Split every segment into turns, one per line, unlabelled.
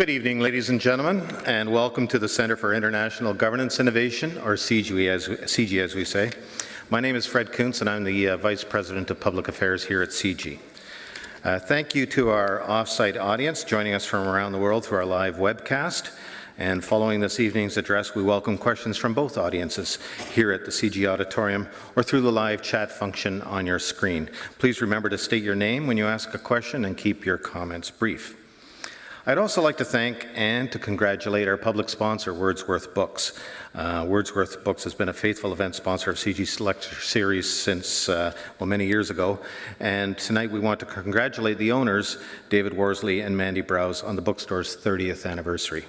Good evening, ladies and gentlemen, and welcome to the Centre for International Governance Innovation, or CG as we say. My name is Fred Kuntz, and I'm the Vice President of Public Affairs here at CG. Thank you to our off-site audience joining us from around the world through our live webcast. And following this evening's address, we welcome questions from both audiences here at the CG Auditorium or through the live chat function on your screen. Please remember to state your name when you ask a question and keep your comments brief. I'd also like to thank and to congratulate our public sponsor, Wordsworth Books. Wordsworth Books has been a faithful event sponsor of CG's lecture series since, many years ago. And tonight we want to congratulate the owners, David Worsley and Mandy Browse, on the bookstore's 30th anniversary.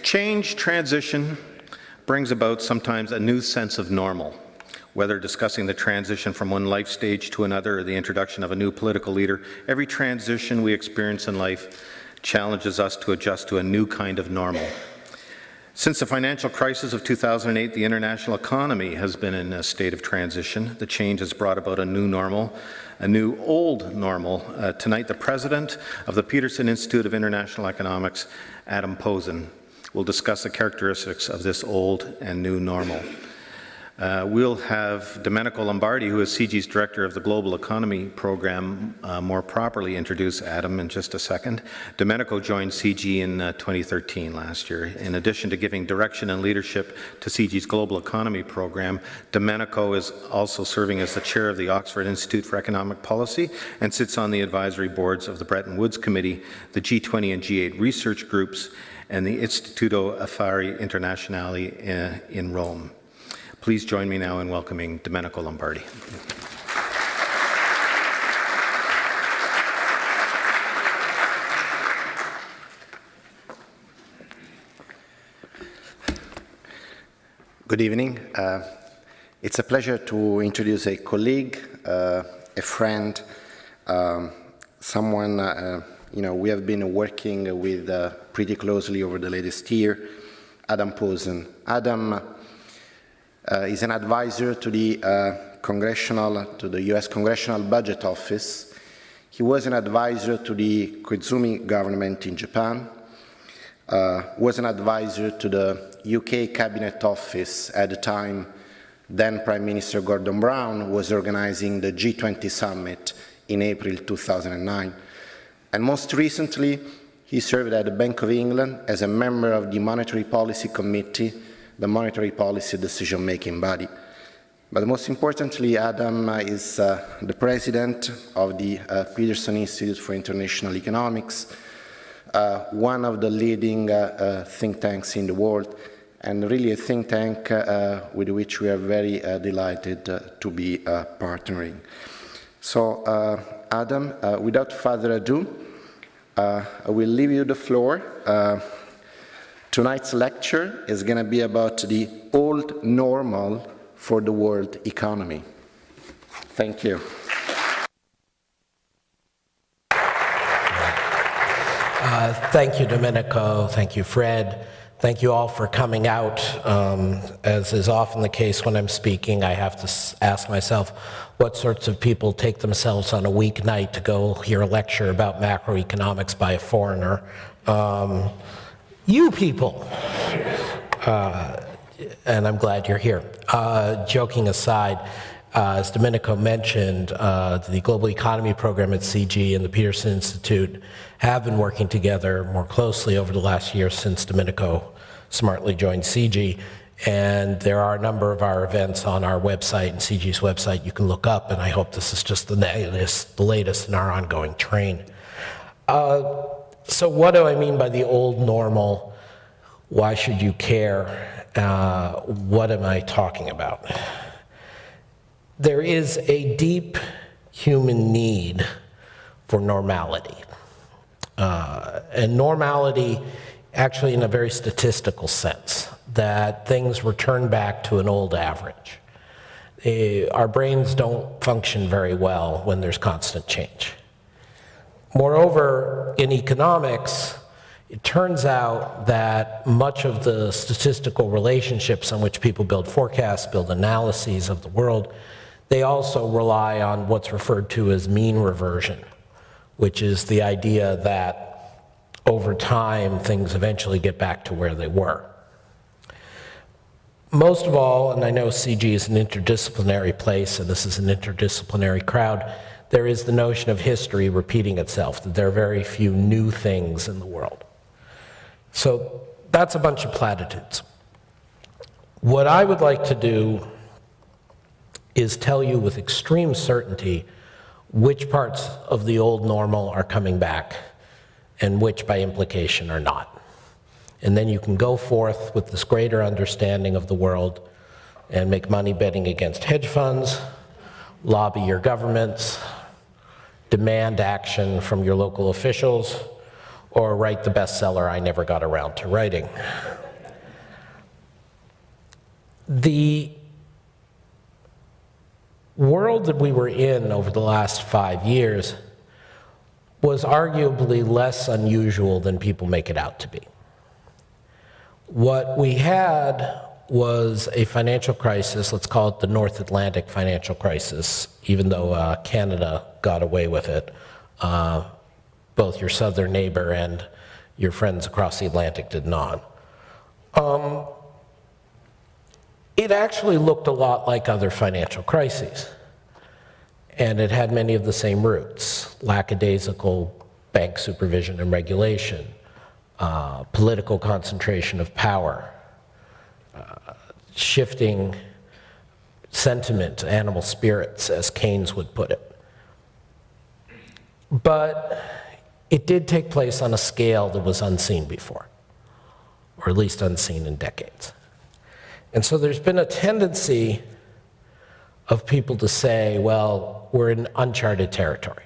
Change, transition, brings about sometimes a new sense of normal. Whether discussing the transition from one life stage to another or the introduction of a new political leader, every transition we experience in life challenges us to adjust to a new kind of normal. Since the financial crisis of 2008, the international economy has been in a state of transition. The change has brought about a new normal, a new old normal. Tonight, the president of the Peterson Institute of International Economics, Adam Posen, will discuss the characteristics of this old and new normal. We'll have Domenico Lombardi, who is CG's Director of the Global Economy Program, more properly introduce Adam in just a second. Domenico joined CG in 2013 last year. In addition to giving direction and leadership to CG's Global Economy Program, Domenico is also serving as the Chair of the Oxford Institute for Economic Policy and sits on the advisory boards of the Bretton Woods Committee, the G20 and G8 research groups, and the Istituto Affari Internazionali in Rome. Please join me now in welcoming Domenico Lombardi.
Good evening. It's a pleasure to introduce a colleague, a friend, someone we have been working with pretty closely over the latest year, Adam Posen. Adam is an advisor to the U.S. Congressional Budget Office. He was an advisor to the Koizumi government in Japan, was an advisor to the UK Cabinet Office at the time. Then Prime Minister Gordon Brown was organizing the G20 summit in April 2009. And most recently, he served at the Bank of England as a member of the Monetary Policy Committee, the monetary policy decision-making body. But most importantly, Adam is the president of the Peterson Institute for International Economics, one of the leading think tanks in the world, and really a think tank with which we are very delighted to be partnering. So, Adam, without further ado, I will leave you the floor. Tonight's lecture is going to be about the old normal for the world economy. Thank you.
Thank you, Domenico. Thank you, Fred. Thank you all for coming out. As is often the case when I'm speaking, I have to ask myself what sorts of people take themselves on a weeknight to go hear a lecture about macroeconomics by a foreigner. You people, and I'm glad you're here. Joking aside, as Domenico mentioned, the Global Economy Program at CG and the Peterson Institute have been working together more closely over the last year since Domenico smartly joined CG. And there are a number of our events on our website and CG's website you can look up, and I hope this is just the latest in our ongoing train. So what do I mean by the old normal? Why should you care? What am I talking about? There is a deep human need for normality. And normality actually in a very statistical sense, that things return back to an old average. Our brains don't function very well when there's constant change. Moreover, in economics, it turns out that much of the statistical relationships on which people build forecasts, build analyses of the world, They also rely on what's referred to as mean reversion, which is the idea that over time, things eventually get back to where they were. Most of all, and I know CG is an interdisciplinary place, and this is an interdisciplinary crowd, there is the notion of history repeating itself, that there are very few new things in the world. So that's a bunch of platitudes. What I would like to do is tell you with extreme certainty which parts of the old normal are coming back and which, by implication, are not. And then you can go forth with this greater understanding of the world and make money betting against hedge funds, lobby your governments, demand action from your local officials, or write the bestseller I never got around to writing. The world that we were in over the last 5 years was arguably less unusual than people make it out to be. What we had was a financial crisis, let's call it the North Atlantic financial crisis, even though Canada got away with it. Both your southern neighbor and your friends across the Atlantic did not. It actually looked a lot like other financial crises. And it had many of the same roots: lackadaisical bank supervision and regulation, political concentration of power, shifting sentiment, animal spirits, as Keynes would put it. But it did take place on a scale that was unseen before, or at least unseen in decades. And so there's been a tendency of people to say, well, we're in uncharted territory.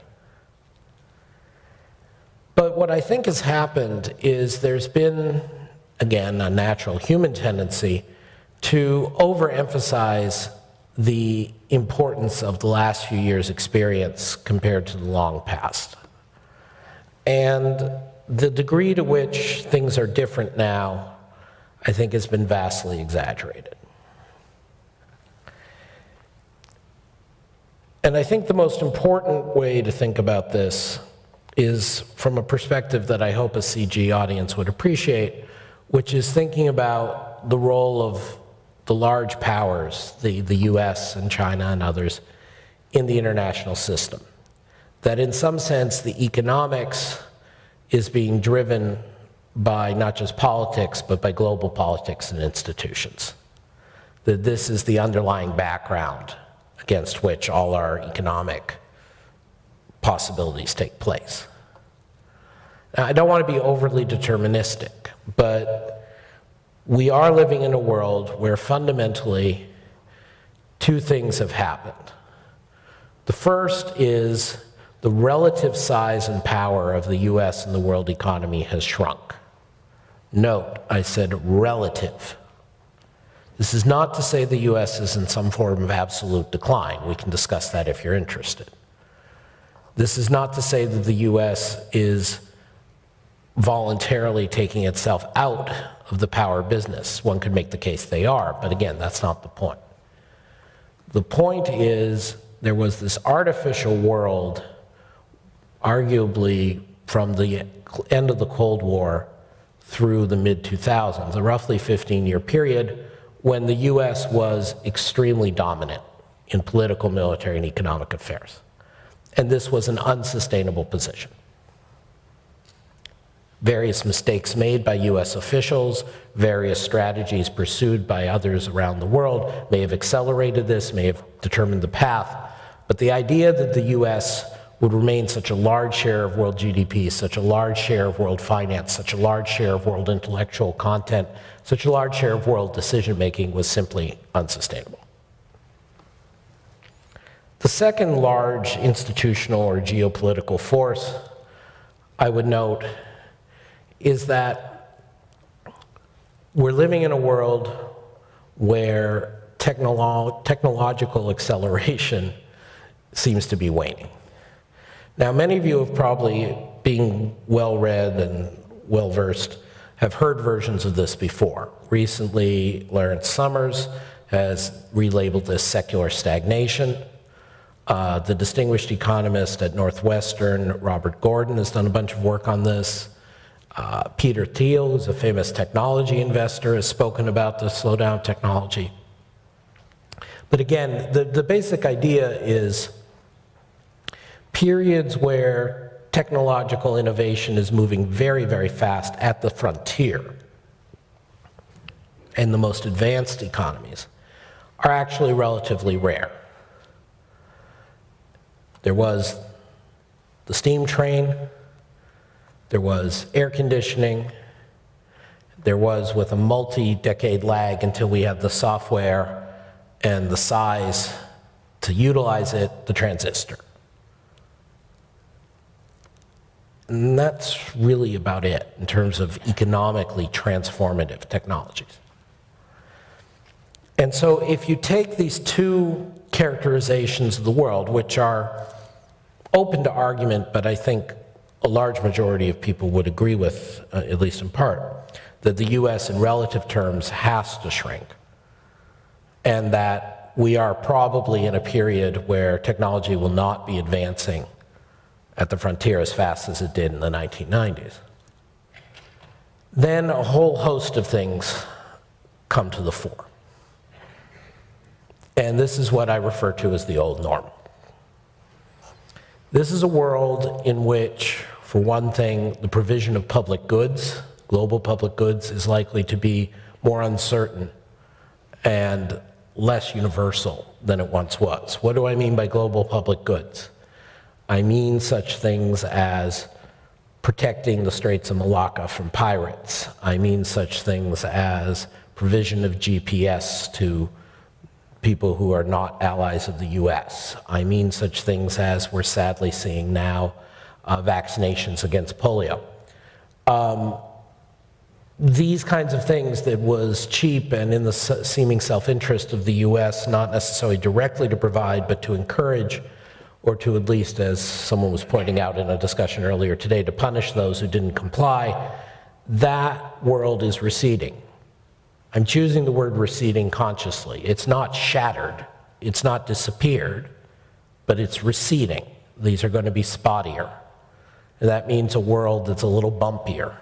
But what I think has happened is there's been, again, a natural human tendency to overemphasize the importance of the last few years' experience compared to the long past. And the degree to which things are different now, I think, has been vastly exaggerated. And I think the most important way to think about this is from a perspective that I hope a CG audience would appreciate, which is thinking about the role of the large powers, the US and China and others, in the international system. That in some sense, the economics is being driven by not just politics, but by global politics and institutions. That this is the underlying background against which all our economic possibilities take place. Now, I don't want to be overly deterministic, but we are living in a world where fundamentally two things have happened. The first is the relative size and power of the US and the world economy has shrunk. Note, I said relative. This is not to say the US is in some form of absolute decline. We can discuss that if you're interested. This is not to say that the US is voluntarily taking itself out of the power business. One could make the case they are, but again, that's not the point. The point is there was this artificial world, arguably from the end of the Cold War through the mid-2000s, a roughly 15-year period when the US was extremely dominant in political, military, and economic affairs. And this was an unsustainable position. Various mistakes made by US officials, various strategies pursued by others around the world may have accelerated this, may have determined the path, but the idea that the US would remain such a large share of world GDP, such a large share of world finance, such a large share of world intellectual content, such a large share of world decision-making was simply unsustainable. The second large institutional or geopolitical force I would note is that we're living in a world where technological acceleration seems to be waning. Now, many of you have probably, being well-read and well-versed, have heard versions of this before. Recently, Lawrence Summers has relabeled this secular stagnation. The distinguished economist at Northwestern, Robert Gordon, has done a bunch of work on this. Peter Thiel, who's a famous technology investor, has spoken about the slowdown of technology. But again, the basic idea is periods where technological innovation is moving very, very fast at the frontier and the most advanced economies are actually relatively rare. There was the steam train, there was air conditioning, there was, with a multi-decade lag until we had the software and the size to utilize it, the transistor. And that's really about it in terms of economically transformative technologies. And so if you take these two characterizations of the world, which are open to argument, but I think a large majority of people would agree with, at least in part, that the US in relative terms has to shrink, and that we are probably in a period where technology will not be advancing at the frontier as fast as it did in the 1990s. Then a whole host of things come to the fore. And this is what I refer to as the old normal. This is a world in which, for one thing, the provision of public goods, global public goods, is likely to be more uncertain and less universal than it once was. What do I mean by global public goods? I mean such things as protecting the Straits of Malacca from pirates. I mean such things as provision of GPS to people who are not allies of the US. I mean such things as we're sadly seeing now, vaccinations against polio. These kinds of things that was cheap and in the seeming self-interest of the US, not necessarily directly to provide, but to encourage, or to at least, as someone was pointing out in a discussion earlier today, to punish those who didn't comply, that world is receding. I'm choosing the word receding consciously. It's not shattered, it's not disappeared, but it's receding. These are going to be spottier. And that means a world that's a little bumpier.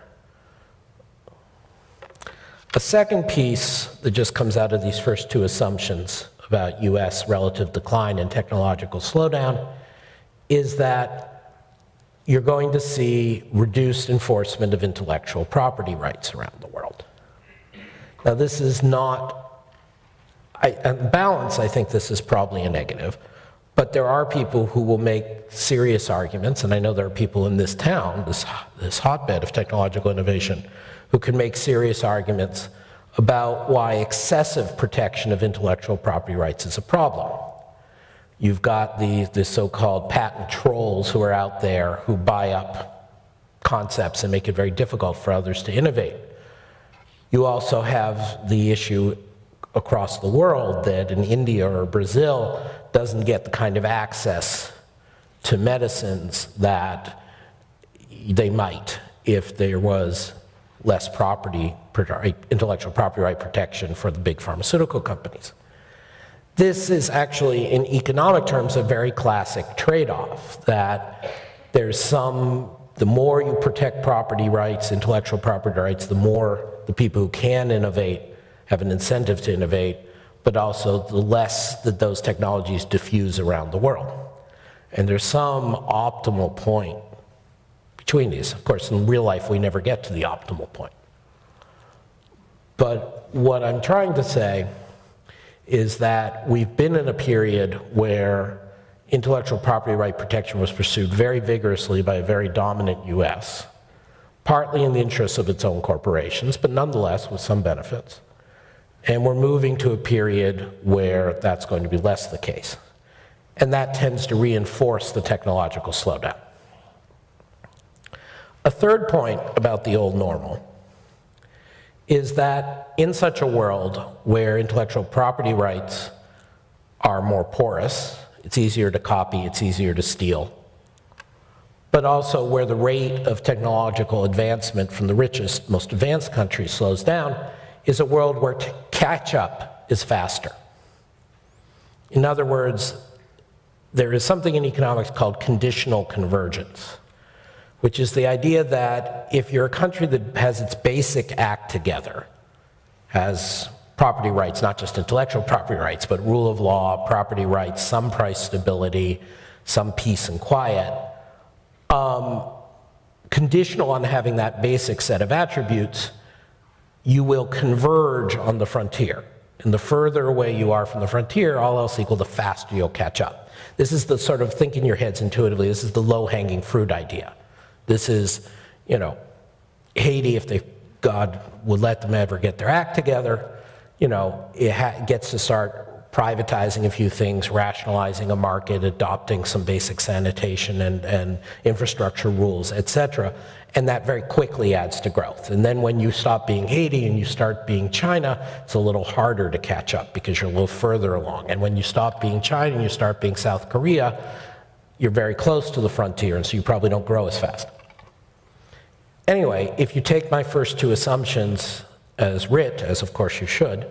A second piece that just comes out of these first two assumptions about US relative decline and technological slowdown is that you're going to see reduced enforcement of intellectual property rights around the world. Now, this is not, on balance, I think this is probably a negative, but there are people who will make serious arguments, and I know there are people in this town, this hotbed of technological innovation, who can make serious arguments about why excessive protection of intellectual property rights is a problem. You've got the so-called patent trolls who are out there who buy up concepts and make it very difficult for others to innovate. You also have the issue across the world that in India or Brazil doesn't get the kind of access to medicines that they might if there was less intellectual property right protection for the big pharmaceutical companies. This is actually, in economic terms, a very classic trade-off, that there's the more you protect property rights, intellectual property rights, the more the people who can innovate have an incentive to innovate, but also the less that those technologies diffuse around the world. And there's some optimal point between these. Of course, in real life, we never get to the optimal point. But what I'm trying to say is that we've been in a period where intellectual property right protection was pursued very vigorously by a very dominant US, partly in the interests of its own corporations, but nonetheless with some benefits. And we're moving to a period where that's going to be less the case. And that tends to reinforce the technological slowdown. A third point about the old normal is that in such a world where intellectual property rights are more porous, it's easier to copy, it's easier to steal, but also where the rate of technological advancement from the richest, most advanced countries slows down, is a world where catch-up is faster. In other words, there is something in economics called conditional convergence, which is the idea that if you're a country that has its basic act together, has property rights, not just intellectual property rights, but rule of law, property rights, some price stability, some peace and quiet, conditional on having that basic set of attributes, you will converge on the frontier. And the further away you are from the frontier, all else equal, the faster you'll catch up. This is the sort of think in your heads intuitively, this is the low-hanging fruit idea. This is, you know, Haiti, if God would let them ever get their act together, you know, it gets to start privatizing a few things, rationalizing a market, adopting some basic sanitation and infrastructure rules, et cetera. And that very quickly adds to growth. And then when you stop being Haiti and you start being China, it's a little harder to catch up because you're a little further along. And when you stop being China and you start being South Korea, you're very close to the frontier, and so you probably don't grow as fast. Anyway, if you take my first two assumptions as writ, as of course you should,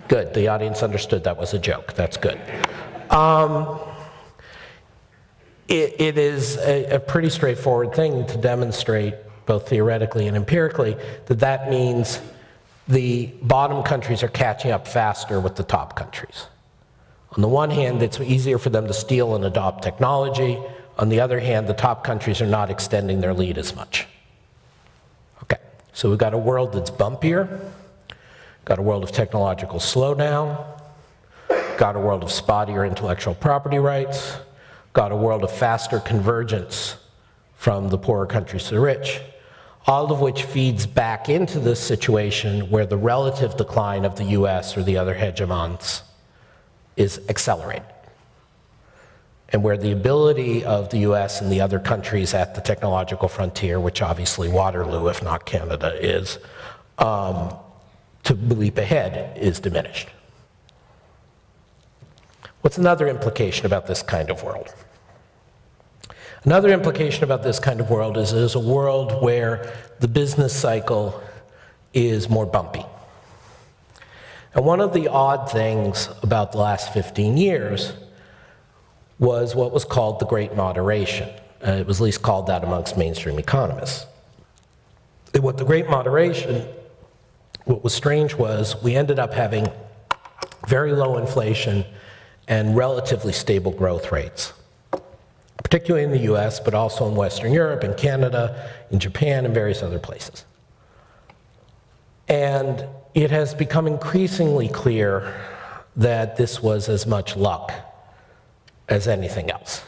good, the audience understood that was a joke, that's good. It is a pretty straightforward thing to demonstrate, both theoretically and empirically, that that means the bottom countries are catching up faster with the top countries. On the one hand, it's easier for them to steal and adopt technology. On the other hand, the top countries are not extending their lead as much. Okay, so we've got a world that's bumpier, got a world of technological slowdown, got a world of spottier intellectual property rights, got a world of faster convergence from the poorer countries to the rich, all of which feeds back into this situation where the relative decline of the US or the other hegemons is accelerated. And where the ability of the US and the other countries at the technological frontier, which obviously Waterloo, if not Canada, is, to leap ahead is diminished. What's another implication about this kind of world? Another implication about this kind of world is there's a world where the business cycle is more bumpy. And one of the odd things about the last 15 years was what was called the Great Moderation. It was at least called that amongst mainstream economists. And what the Great Moderation, what was strange was we ended up having very low inflation and relatively stable growth rates, particularly in the US, but also in Western Europe, in Canada, in Japan, and various other places. And it has become increasingly clear that this was as much luck as anything else.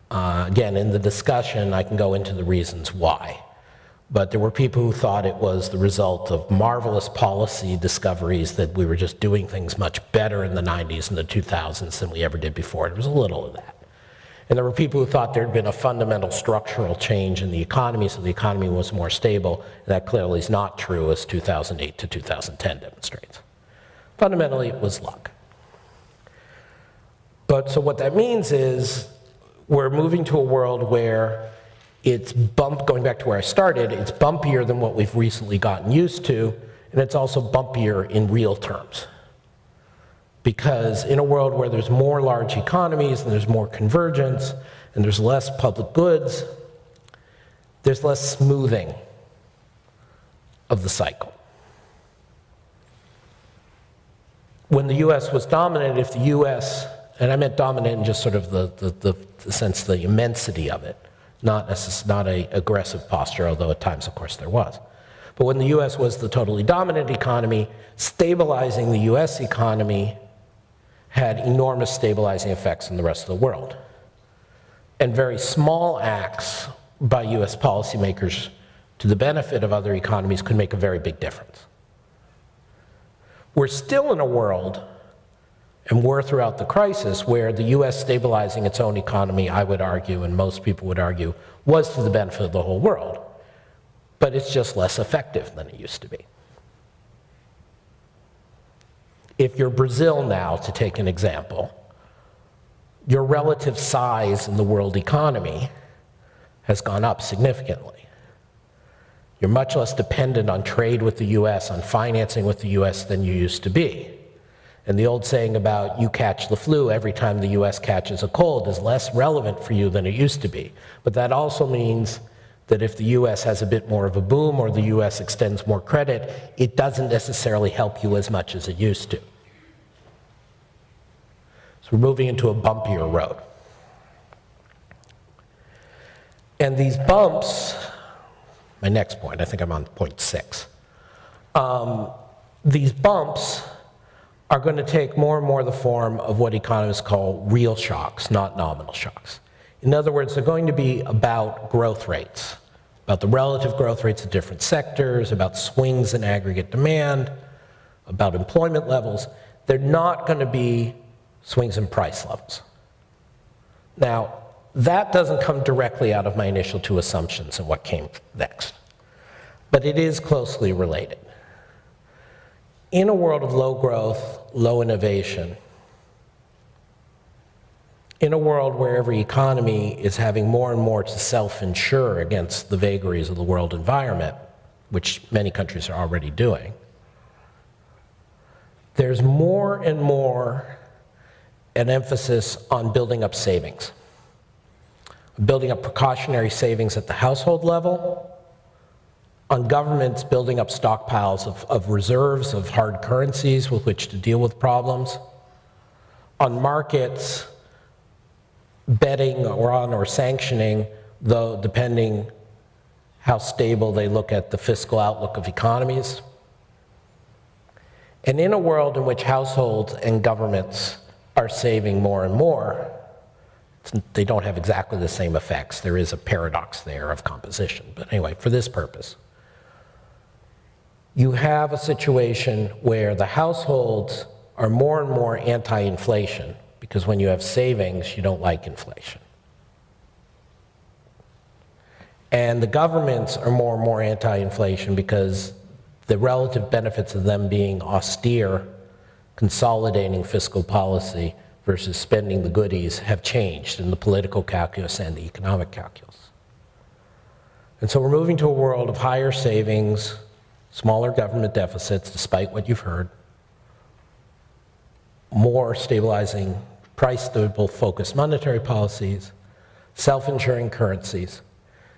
Again, in the discussion, I can go into the reasons why. But there were people who thought it was the result of marvelous policy discoveries, that we were just doing things much better in the 90s and the 2000s than we ever did before. There was a little of that. And there were people who thought there had been a fundamental structural change in the economy, so the economy was more stable. And that clearly is not true, as 2008 to 2010 demonstrates. Fundamentally, it was luck. But so what that means is we're moving to a world where it's going back to where I started, it's bumpier than what we've recently gotten used to, and it's also bumpier in real terms. Because in a world where there's more large economies and there's more convergence and there's less public goods, there's less smoothing of the cycle. When the US was dominant, if the US, and I meant dominant in just sort of the sense, the immensity of it, not an aggressive posture, although at times, of course, there was. But when the US was the totally dominant economy, stabilizing the US economy had enormous stabilizing effects in the rest of the world. And very small acts by US policymakers to the benefit of other economies could make a very big difference. We're still in a world, and were throughout the crisis, where the US stabilizing its own economy, I would argue, and most people would argue, was to the benefit of the whole world. But it's just less effective than it used to be. If you're Brazil now, to take an example, your relative size in the world economy has gone up significantly. You're much less dependent on trade with the US, on financing with the US than you used to be. And the old saying about you catch the flu every time the US catches a cold is less relevant for you than it used to be. But that also means that if the US has a bit more of a boom or the US extends more credit, it doesn't necessarily help you as much as it used to. So we're moving into a bumpier road. And these bumps, my next point, I think I'm on point 6. These bumps are going to take more and more the form of what economists call real shocks, not nominal shocks. In other words, they're going to be about growth rates, about the relative growth rates of different sectors, about swings in aggregate demand, about employment levels. They're not going to be swings in price levels. Now, that doesn't come directly out of my initial 2 assumptions and what came next, but it is closely related. In a world of low growth, low innovation, in a world where every economy is having more and more to self-insure against the vagaries of the world environment, which many countries are already doing, there's more and more an emphasis on building up savings, building up precautionary savings at the household level, on governments building up stockpiles of reserves of hard currencies with which to deal with problems, on markets betting or sanctioning, though depending how stable they look at the fiscal outlook of economies. And in a world in which households and governments are saving more and more, they don't have exactly the same effects. There is a paradox there of composition. But anyway, for this purpose, you have a situation where the households are more and more anti-inflation, because when you have savings, you don't like inflation. And the governments are more and more anti-inflation because the relative benefits of them being austere, consolidating fiscal policy versus spending the goodies have changed in the political calculus and the economic calculus. And so we're moving to a world of higher savings, smaller government deficits, despite what you've heard, more stabilizing, price-stable focused monetary policies, self-insuring currencies.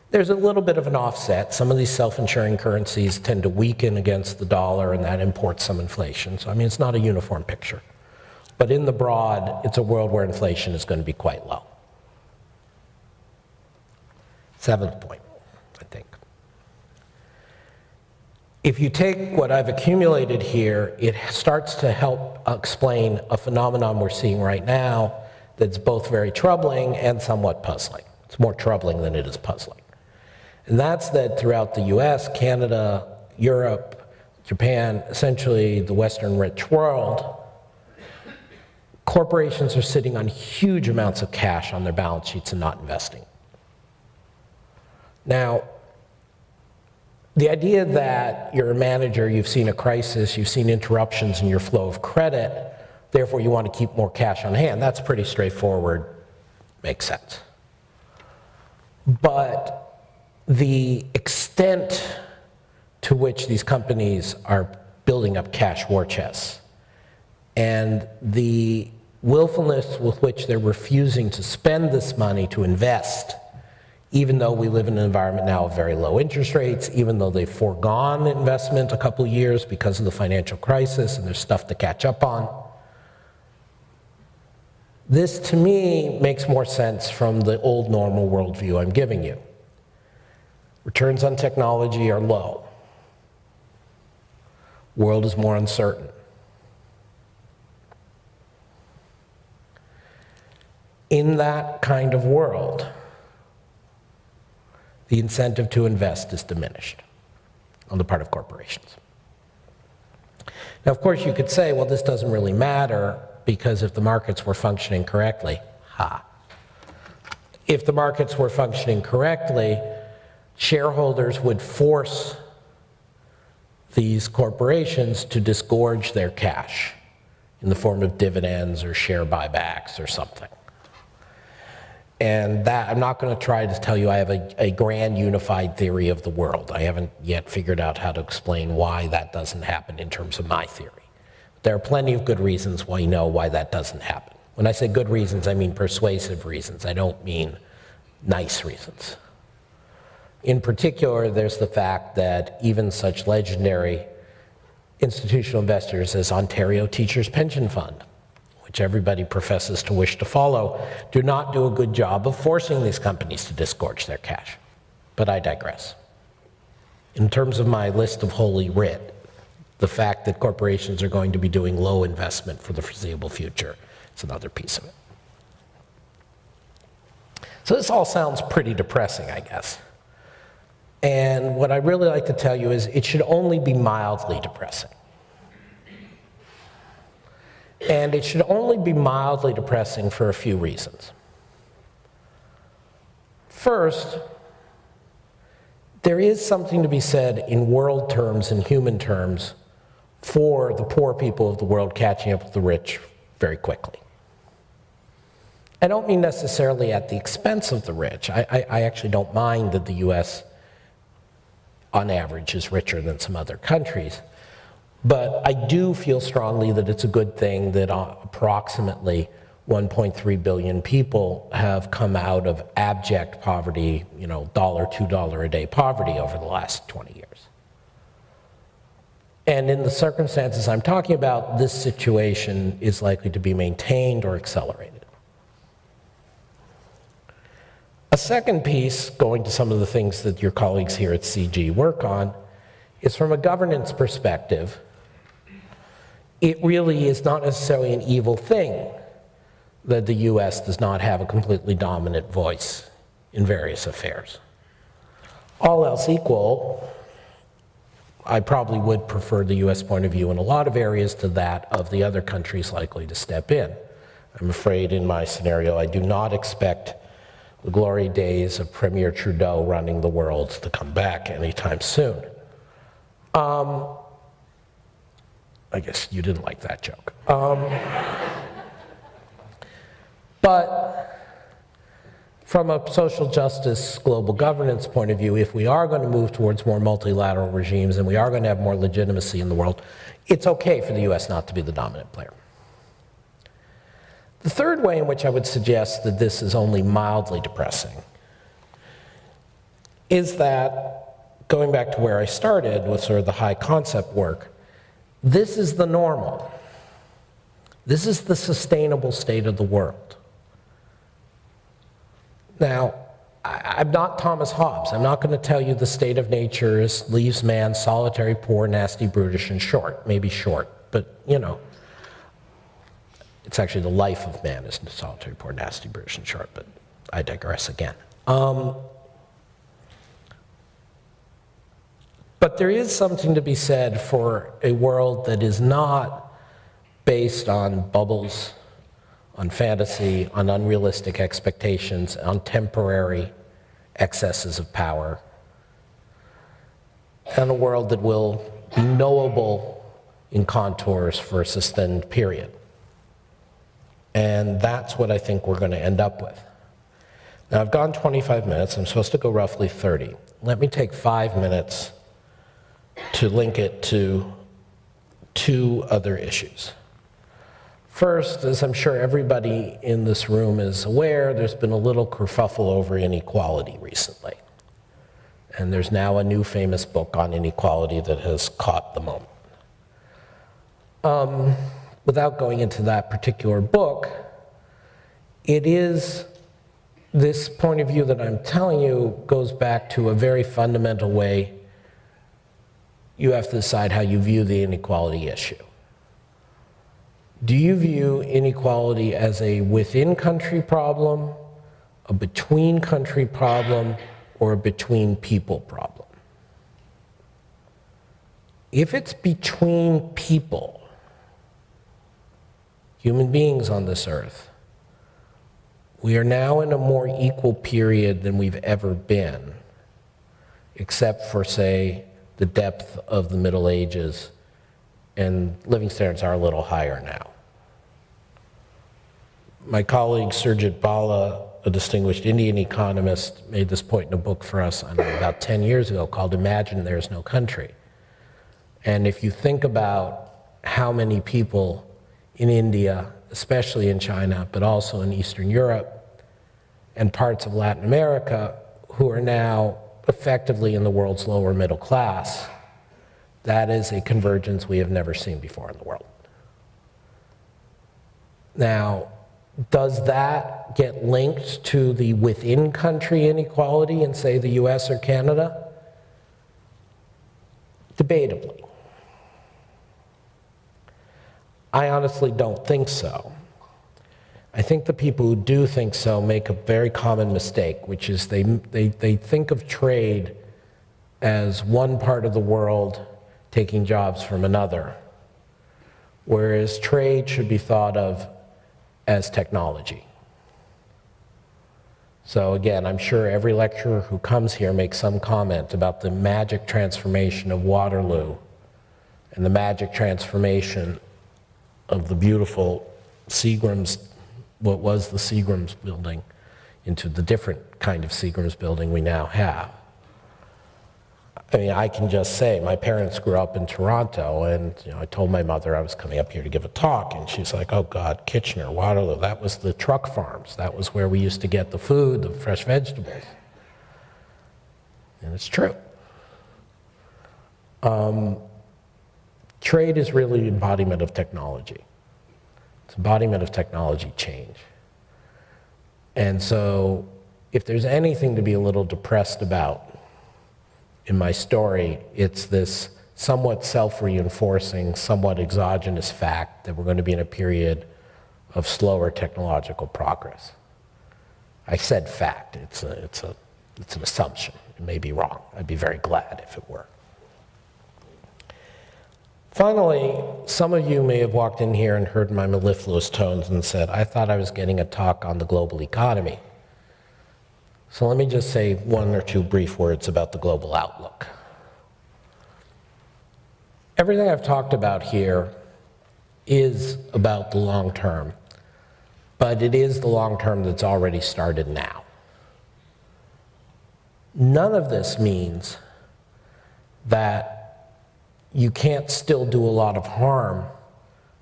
There's a little bit of an offset. Some of these self-insuring currencies tend to weaken against the dollar, and that imports some inflation. So, I mean, it's not a uniform picture. But in the broad, it's a world where inflation is going to be quite low. 7th point, I think. If you take what I've accumulated here, it starts to help explain a phenomenon we're seeing right now that's both very troubling and somewhat puzzling. It's more troubling than it is puzzling. And that's that throughout the US, Canada, Europe, Japan, essentially the Western rich world, corporations are sitting on huge amounts of cash on their balance sheets and not investing. Now, the idea that you're a manager, you've seen a crisis, you've seen interruptions in your flow of credit, therefore you want to keep more cash on hand, that's pretty straightforward, makes sense. But the extent to which these companies are building up cash war chests and the willfulness with which they're refusing to spend this money to invest, even though we live in an environment now of very low interest rates, even though they've foregone investment a couple of years because of the financial crisis and there's stuff to catch up on. This, to me, makes more sense from the old normal worldview I'm giving you. Returns on technology are low. World is more uncertain. In that kind of world, the incentive to invest is diminished on the part of corporations. Now, of course, you could say, well, this doesn't really matter because if the markets were functioning correctly, if the markets were functioning correctly, shareholders would force these corporations to disgorge their cash in the form of dividends or share buybacks or something. And that, I'm not going to try to tell you I have a grand unified theory of the world. I haven't yet figured out how to explain why that doesn't happen in terms of my theory. There are plenty of good reasons why you know why that doesn't happen. When I say good reasons, I mean persuasive reasons. I don't mean nice reasons. In particular, there's the fact that even such legendary institutional investors as Ontario Teachers' Pension Fund, which everybody professes to wish to follow, do not do a good job of forcing these companies to disgorge their cash. But I digress. In terms of my list of holy writ, the fact that corporations are going to be doing low investment for the foreseeable future is another piece of it. So this all sounds pretty depressing, I guess. And what I'd really like to tell you is it should only be mildly depressing. And it should only be mildly depressing for a few reasons. First, there is something to be said in world terms and human terms for the poor people of the world catching up with the rich very quickly. I don't mean necessarily at the expense of the rich. I actually don't mind that the US, on average, is richer than some other countries. But I do feel strongly that it's a good thing that approximately 1.3 billion people have come out of abject poverty, $1, $2 a day poverty over the last 20 years. And in the circumstances I'm talking about, this situation is likely to be maintained or accelerated. A second piece, going to some of the things that your colleagues here at CG work on, is from a governance perspective, it really is not necessarily an evil thing that the US does not have a completely dominant voice in various affairs. All else equal, I probably would prefer the US point of view in a lot of areas to that of the other countries likely to step in. I'm afraid in my scenario, I do not expect the glory days of Premier Trudeau running the world to come back anytime soon. I guess you didn't like that joke. But from a social justice, global governance point of view, if we are going to move towards more multilateral regimes and we are going to have more legitimacy in the world, it's okay for the US not to be the dominant player. The third way in which I would suggest that this is only mildly depressing is that, going back to where I started with sort of the high concept work, this is the normal. This is the sustainable state of the world. Now, I'm not Thomas Hobbes. I'm not going to tell you the state of nature leaves man solitary, poor, nasty, brutish, and short. Maybe short, but it's actually the life of man is solitary, poor, nasty, brutish, and short, but I digress again. But there is something to be said for a world that is not based on bubbles, on fantasy, on unrealistic expectations, on temporary excesses of power, and a world that will be knowable in contours for a sustained period. And that's what I think we're going to end up with. Now, I've gone 25 minutes. I'm supposed to go roughly 30. Let me take 5 minutes to link it to two other issues. First, as I'm sure everybody in this room is aware, there's been a little kerfuffle over inequality recently. And there's now a new famous book on inequality that has caught the moment. Without going into that particular book, it is this point of view that I'm telling you goes back to a very fundamental way you have to decide how you view the inequality issue. Do you view inequality as a within-country problem, a between-country problem, or a between-people problem? If it's between people, human beings on this earth, we are now in a more equal period than we've ever been, except for, say, the depth of the Middle Ages, and living standards are a little higher now. My colleague Surjit Bala, a distinguished Indian economist, made this point in a book for us about 10 years ago called Imagine There's No Country. And if you think about how many people in India, especially in China, but also in Eastern Europe and parts of Latin America, who are now effectively in the world's lower middle class. That is a convergence we have never seen before in the world. Now, does that get linked to the within-country inequality in, say, the US or Canada? Debatably. I honestly don't think so. I think the people who do think so make a very common mistake, which is they think of trade as one part of the world taking jobs from another, whereas trade should be thought of as technology. So again, I'm sure every lecturer who comes here makes some comment about the magic transformation of Waterloo and the magic transformation of the beautiful Seagram's, what was the Seagram's building, into the different kind of Seagram's building we now have. I mean, I can just say, my parents grew up in Toronto, and I told my mother I was coming up here to give a talk, and she's like, oh God, Kitchener, Waterloo, that was the truck farms. That was where we used to get the food, the fresh vegetables. And it's true. Trade is really the embodiment of technology. It's embodiment of technology change. And so, if there's anything to be a little depressed about in my story, it's this somewhat self-reinforcing, somewhat exogenous fact that we're going to be in a period of slower technological progress. I said fact, it's an assumption. It may be wrong. I'd be very glad if it were. Finally, some of you may have walked in here and heard my mellifluous tones and said, I thought I was getting a talk on the global economy. So let me just say one or two brief words about the global outlook. Everything I've talked about here is about the long term, but it is the long term that's already started now. None of this means that you can't still do a lot of harm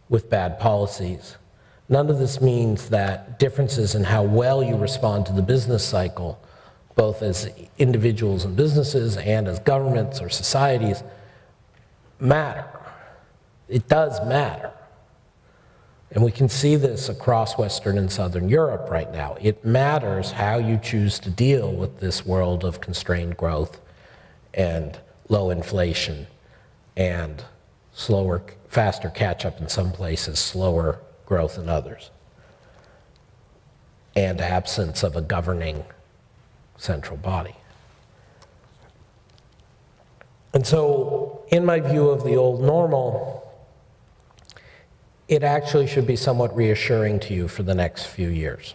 with bad policies. None of this means that differences in how well you respond to the business cycle, both as individuals and businesses and as governments or societies, matter. It does matter. And we can see this across Western and Southern Europe right now. It matters how you choose to deal with this world of constrained growth and low inflation and slower, faster catch-up in some places, slower growth in others, and absence of a governing central body. And so, in my view of the old normal, it actually should be somewhat reassuring to you for the next few years.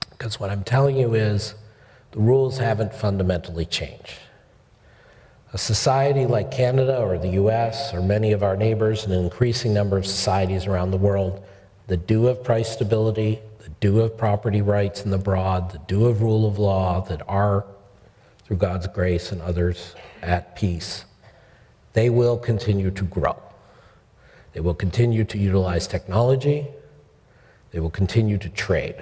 Because what I'm telling you is, the rules haven't fundamentally changed. A society like Canada or the US or many of our neighbors and an increasing number of societies around the world that do have price stability, that do have property rights in the broad, that do have rule of law, that are, through God's grace and others, at peace, they will continue to grow. They will continue to utilize technology. They will continue to trade.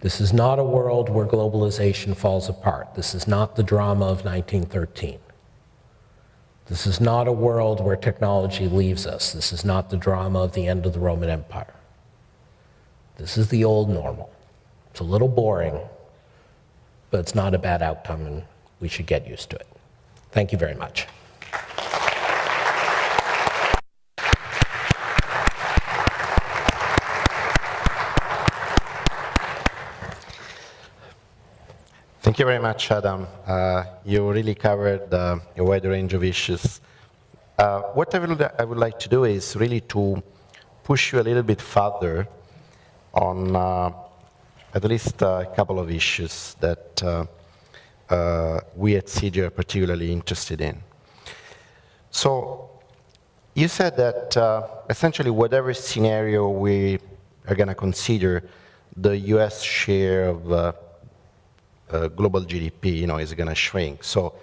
This is not a world where globalization falls apart. This is not the drama of 1913. This is not a world where technology leaves us. This is not the drama of the end of the Roman Empire. This is the old normal. It's a little boring, but it's not a bad outcome, and we should get used to it. Thank you very much.
Thank you very much, Adam. You really covered a wide range of issues. What I would like to do is really to push you a little bit further on at least a couple of issues that we at CG are particularly interested in. So you said that essentially whatever scenario we are going to consider, the US share of global GDP, is going to shrink. So,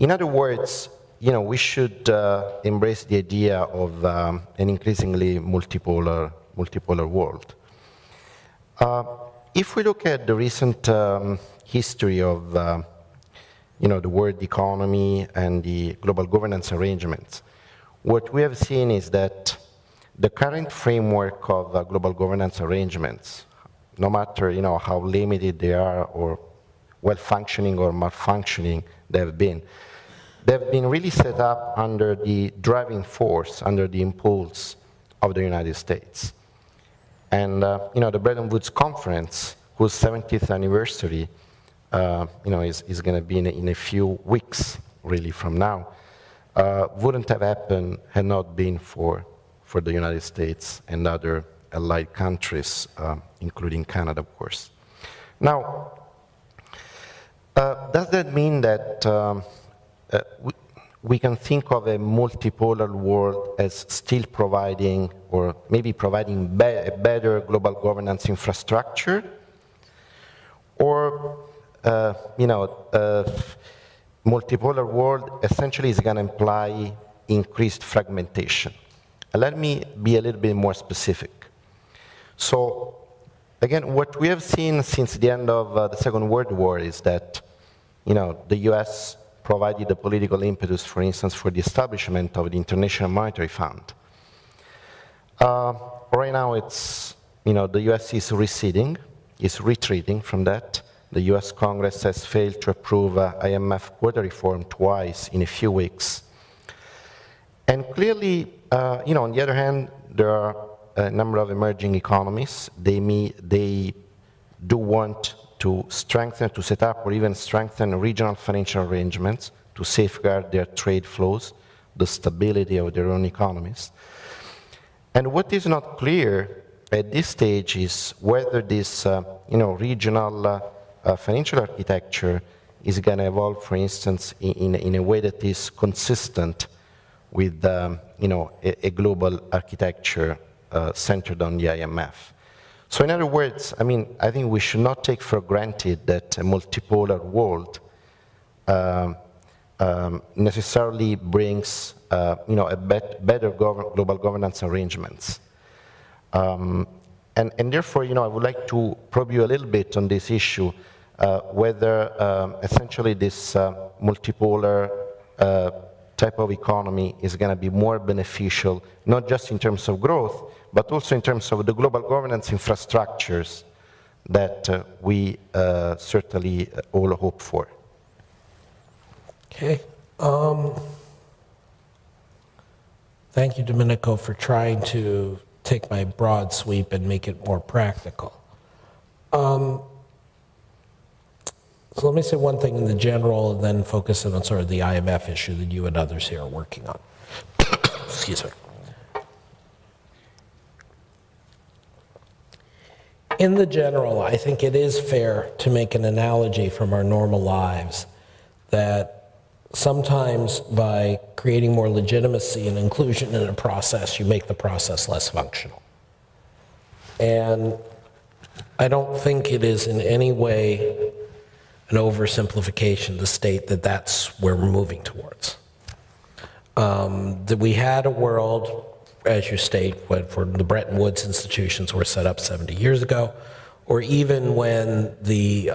in other words, we should embrace the idea of an increasingly multipolar world. If we look at the recent history of the world economy and the global governance arrangements, what we have seen is that the current framework of global governance arrangements, no matter how limited they are or well-functioning or malfunctioning they've been really set up under the driving force, under the impulse of the United States. And the Bretton Woods Conference, whose 70th anniversary is going to be in a few weeks, really, from now, wouldn't have happened had not been for the United States and other allied countries, including Canada, of course. Now, does that mean that we can think of a multipolar world as still providing, or maybe providing a better global governance infrastructure? Or, multipolar world essentially is going to imply increased fragmentation? Let me be a little bit more specific. So, again, what we have seen since the end of the Second World War is that, the US provided the political impetus, for instance, for the establishment of the International Monetary Fund. Right now, it's, the US is receding, is retreating from that. The US Congress has failed to approve IMF quota reform twice in a few weeks. And clearly, on the other hand, there are a number of emerging economies. They do want to strengthen, to set up or even strengthen regional financial arrangements to safeguard their trade flows, the stability of their own economies. And what is not clear at this stage is whether this regional financial architecture is going to evolve, for instance, in a way that is consistent with a global architecture centered on the IMF. So in other words, I think we should not take for granted that a multipolar world necessarily brings better global governance arrangements. And therefore, I would like to probe you a little bit on this issue, whether essentially this multipolar type of economy is going to be more beneficial, not just in terms of growth, but also in terms of the global governance infrastructures that we certainly all hope for.
Okay. Thank you, Domenico, for trying to take my broad sweep and make it more practical. So let me say one thing in the general and then focus in on sort of the IMF issue that you and others here are working on. Excuse me. In the general, I think it is fair to make an analogy from our normal lives that sometimes by creating more legitimacy and inclusion in a process, you make the process less functional. And I don't think it is in any way an oversimplification to state that that's where we're moving towards. That we had a world, as you state, when the Bretton Woods institutions were set up 70 years ago, or even when the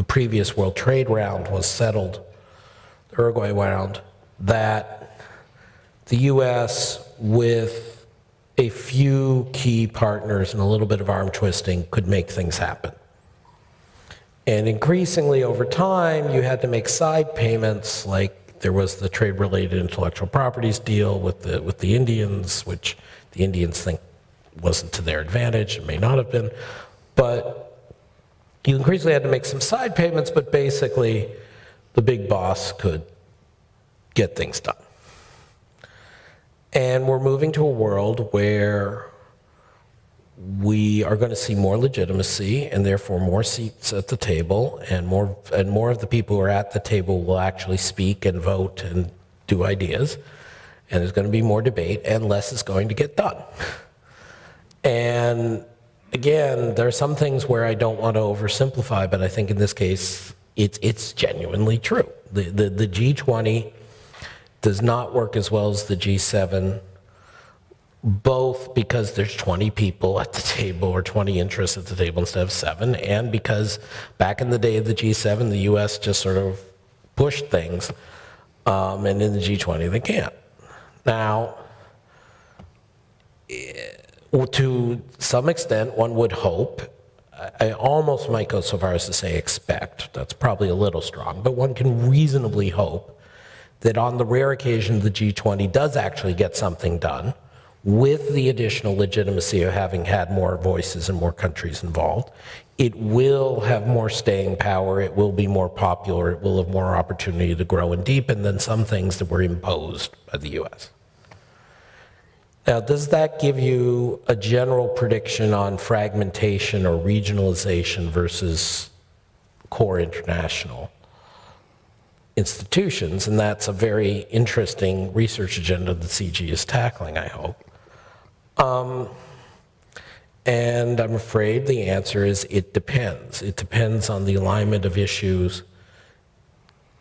previous World Trade round was settled, the Uruguay round, that the US, with a few key partners and a little bit of arm twisting, could make things happen. And increasingly over time, you had to make side payments, like there was the trade-related intellectual properties deal with the Indians, which the Indians think wasn't to their advantage, it may not have been. But you increasingly had to make some side payments, but basically the big boss could get things done. And we're moving to a world where we are going to see more legitimacy and therefore more seats at the table, and more of the people who are at the table will actually speak and vote and do ideas, and there's going to be more debate and less is going to get done. And again, there are some things where I don't want to oversimplify, but I think in this case it's genuinely true. The G20 does not work as well as the G7, both because there's 20 people at the table or 20 interests at the table instead of 7, and because back in the day of the G7, the US just sort of pushed things, and in the G20 they can't. Now, to some extent, one would hope, I almost might go so far as to say expect, that's probably a little strong, but one can reasonably hope that on the rare occasion the G20 does actually get something done, with the additional legitimacy of having had more voices and more countries involved, it will have more staying power, it will be more popular, it will have more opportunity to grow and deepen than some things that were imposed by the US. Now, does that give you a general prediction on fragmentation or regionalization versus core international institutions? And that's a very interesting research agenda that CG is tackling, I hope. And I'm afraid the answer is it depends. It depends on the alignment of issues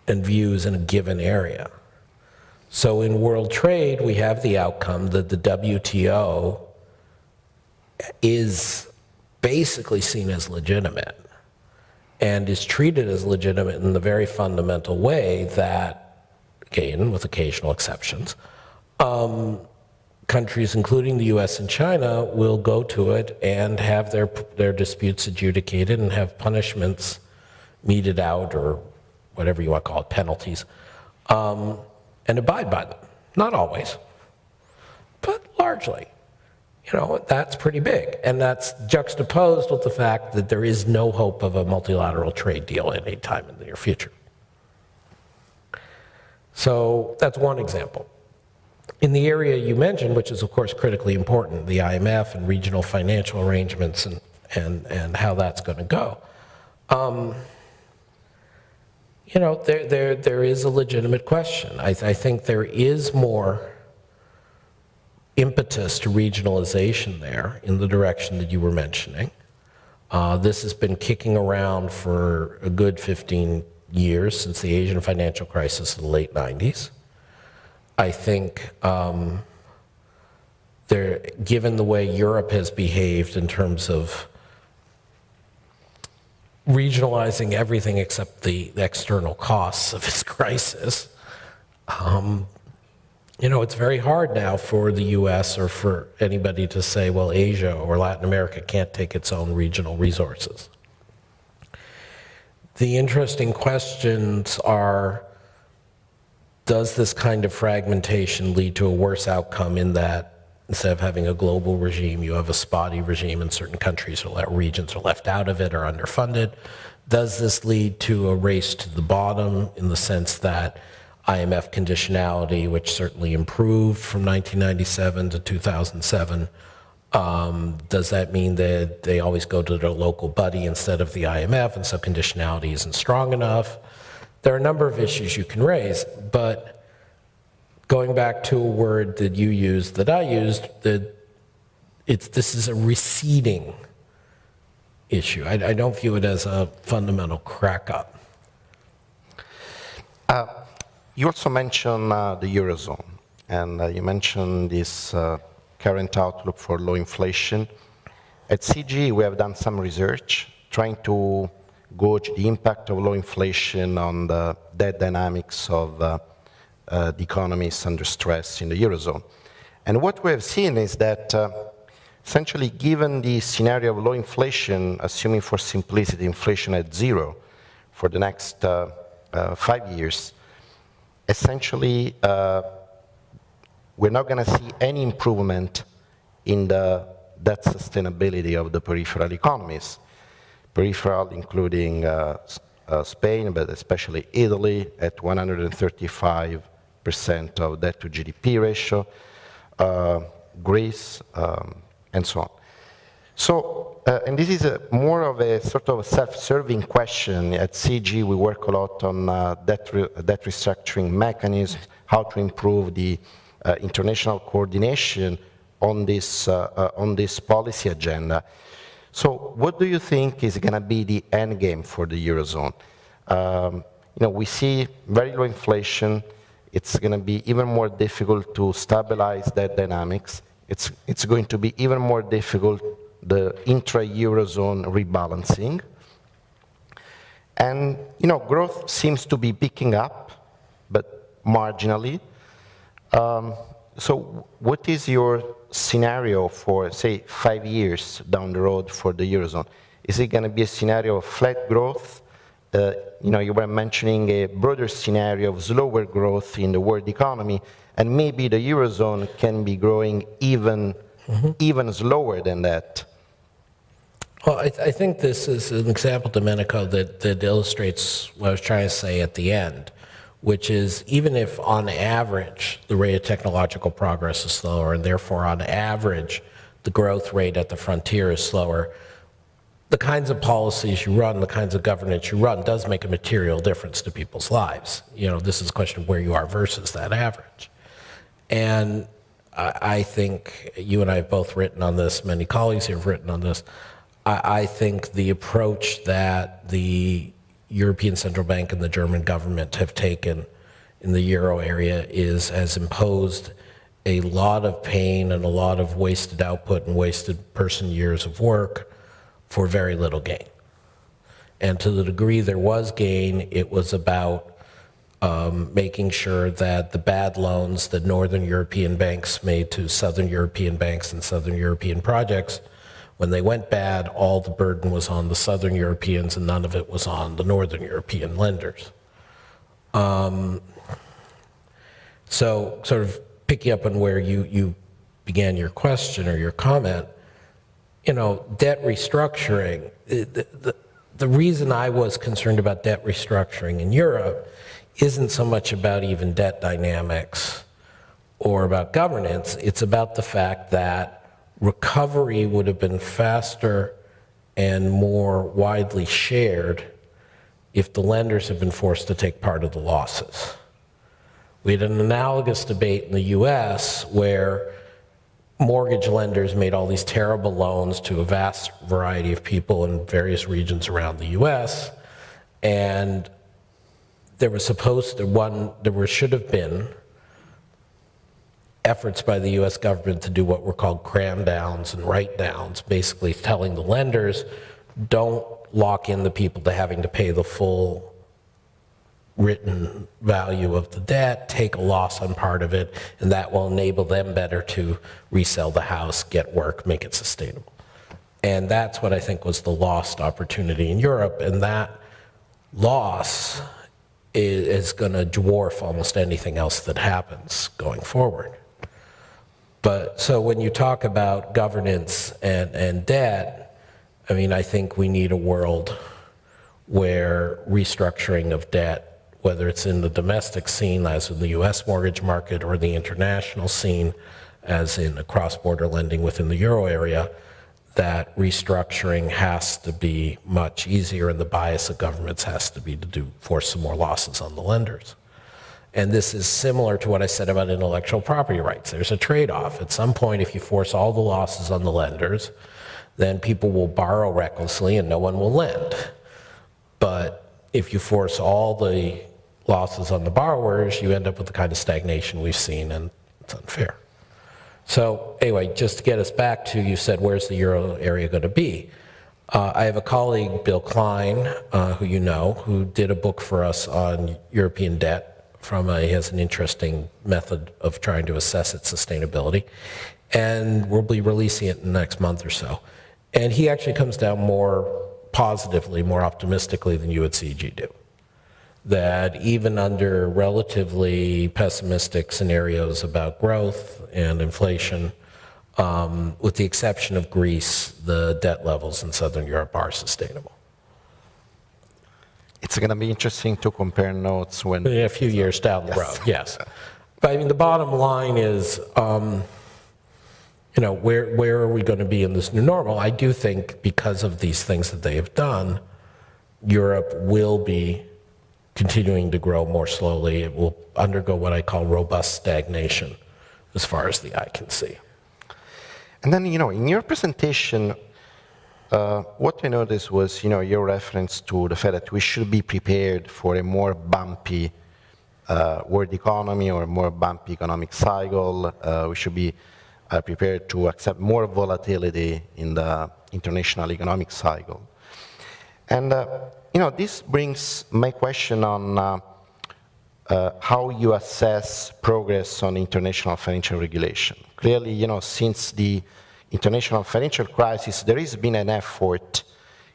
and views in a given area. So in world trade, we have the outcome that the WTO is basically seen as legitimate and is treated as legitimate in the very fundamental way that, again, with occasional exceptions, countries, including the US and China, will go to it and have their disputes adjudicated and have punishments meted out, or whatever you want to call it, penalties, and abide by them. Not always, but largely. You know, that's pretty big. And that's juxtaposed with the fact that there is no hope of a multilateral trade deal any time in the near future. So that's one example. In the area you mentioned, which is of course critically important, the IMF and regional financial arrangements and how that's going to go, you know, there is a legitimate question. I think there is more impetus to regionalization there in the direction that you were mentioning. This has been kicking around for a good 15 years, since the Asian financial crisis of the late 90s. I think given the way Europe has behaved in terms of regionalizing everything except the external costs of its crisis, you know, it's very hard now for the US or for anybody to say, well, Asia or Latin America can't take its own regional resources. The interesting questions are, does this kind of fragmentation lead to a worse outcome in that instead of having a global regime, you have a spotty regime in certain countries or regions are left out of it or underfunded? Does this lead to a race to the bottom in the sense that IMF conditionality, which certainly improved from 1997 to 2007, does that mean that they always go to their local buddy instead of the IMF, and so conditionality isn't strong enough? There are a number of issues you can raise, but going back to a word that you used, that I used, this is a receding issue. I don't view it as a fundamental crack-up.
You also mentioned the Eurozone, and you mentioned this current outlook for low inflation. At CG, we have done some research trying to gauge the impact of low inflation on the debt dynamics of the economies under stress in the Eurozone. And what we have seen is that essentially, given the scenario of low inflation, assuming for simplicity inflation at 0 for the next 5 years, essentially we're not going to see any improvement in the debt sustainability of the peripheral economies. Peripheral including Spain, but especially Italy at 135% of debt to GDP ratio, Greece, and so on. So, and this is more of a sort of self-serving question. At CG, we work a lot on debt restructuring mechanisms, how to improve the international coordination on this policy agenda. So what do you think is going to be the end game for the Eurozone? You know, we see very low inflation it's going to be even more difficult to stabilize that dynamics. It's going to be even more difficult, the intra-Eurozone rebalancing. And, growth seems to be picking up, but marginally. So what is your scenario for, say, 5 years down the road for the Eurozone? Is it going to be a scenario of flat growth? You were mentioning a broader scenario of slower growth in the world economy, and maybe the Eurozone can be growing even slower than that.
Well, I think this is an example, Domenico, that illustrates what I was trying to say at the end, which is even if on average the rate of technological progress is slower, and therefore on average the growth rate at the frontier is slower, the kinds of policies you run, the kinds of governance you run does make a material difference to people's lives. This is a question of where you are versus that average. And I think you and I have both written on this, many colleagues here have written on this. I think the approach that the European Central Bank and the German government have taken in the euro area has imposed a lot of pain and a lot of wasted output and wasted person years of work for very little gain. And to the degree there was gain, it was about making sure that the bad loans that Northern European banks made to Southern European banks and Southern European projects, when they went bad, all the burden was on the Southern Europeans and none of it was on the Northern European lenders. So sort of picking up on where you began your question or your comment, debt restructuring, the reason I was concerned about debt restructuring in Europe isn't so much about even debt dynamics or about governance, it's about the fact that recovery would have been faster and more widely shared if the lenders had been forced to take part of the losses. We had an analogous debate in the US where mortgage lenders made all these terrible loans to a vast variety of people in various regions around the US, and there should have been efforts by the US government to do what were called cram downs and write downs, basically telling the lenders, don't lock in the people to having to pay the full written value of the debt, take a loss on part of it, and that will enable them better to resell the house, get work, make it sustainable. And that's what I think was the lost opportunity in Europe, and that loss is going to dwarf almost anything else that happens going forward. But so when you talk about governance and debt, I think we need a world where restructuring of debt, whether it's in the domestic scene, as in the US mortgage market, or the international scene, as in cross-border lending within the euro area, that restructuring has to be much easier, and the bias of governments has to be to force some more losses on the lenders. And this is similar to what I said about intellectual property rights. There's a trade-off. At some point, if you force all the losses on the lenders, then people will borrow recklessly and no one will lend. But if you force all the losses on the borrowers, you end up with the kind of stagnation we've seen, and it's unfair. So anyway, just to get us back to, you said, where's the euro area going to be? I have a colleague, Bill Klein, who you know, who did a book for us on European debt. He has an interesting method of trying to assess its sustainability. And we'll be releasing it in the next month or so. And he actually comes down more positively, more optimistically than you at CG do. That even under relatively pessimistic scenarios about growth and inflation, with the exception of Greece, the debt levels in Southern Europe are sustainable.
It's going to be interesting to compare notes when...
In a few years down the road, yes. But the bottom line is, where are we going to be in this new normal? I do think because of these things that they have done, Europe will be continuing to grow more slowly. It will undergo what I call robust stagnation, as far as the eye can see.
And then, in your presentation, what I noticed was, your reference to the fact that we should be prepared for a more bumpy world economy or a more bumpy economic cycle. We should be prepared to accept more volatility in the international economic cycle. And, this brings my question on how you assess progress on international financial regulation. Clearly, since the international financial crisis, there has been an effort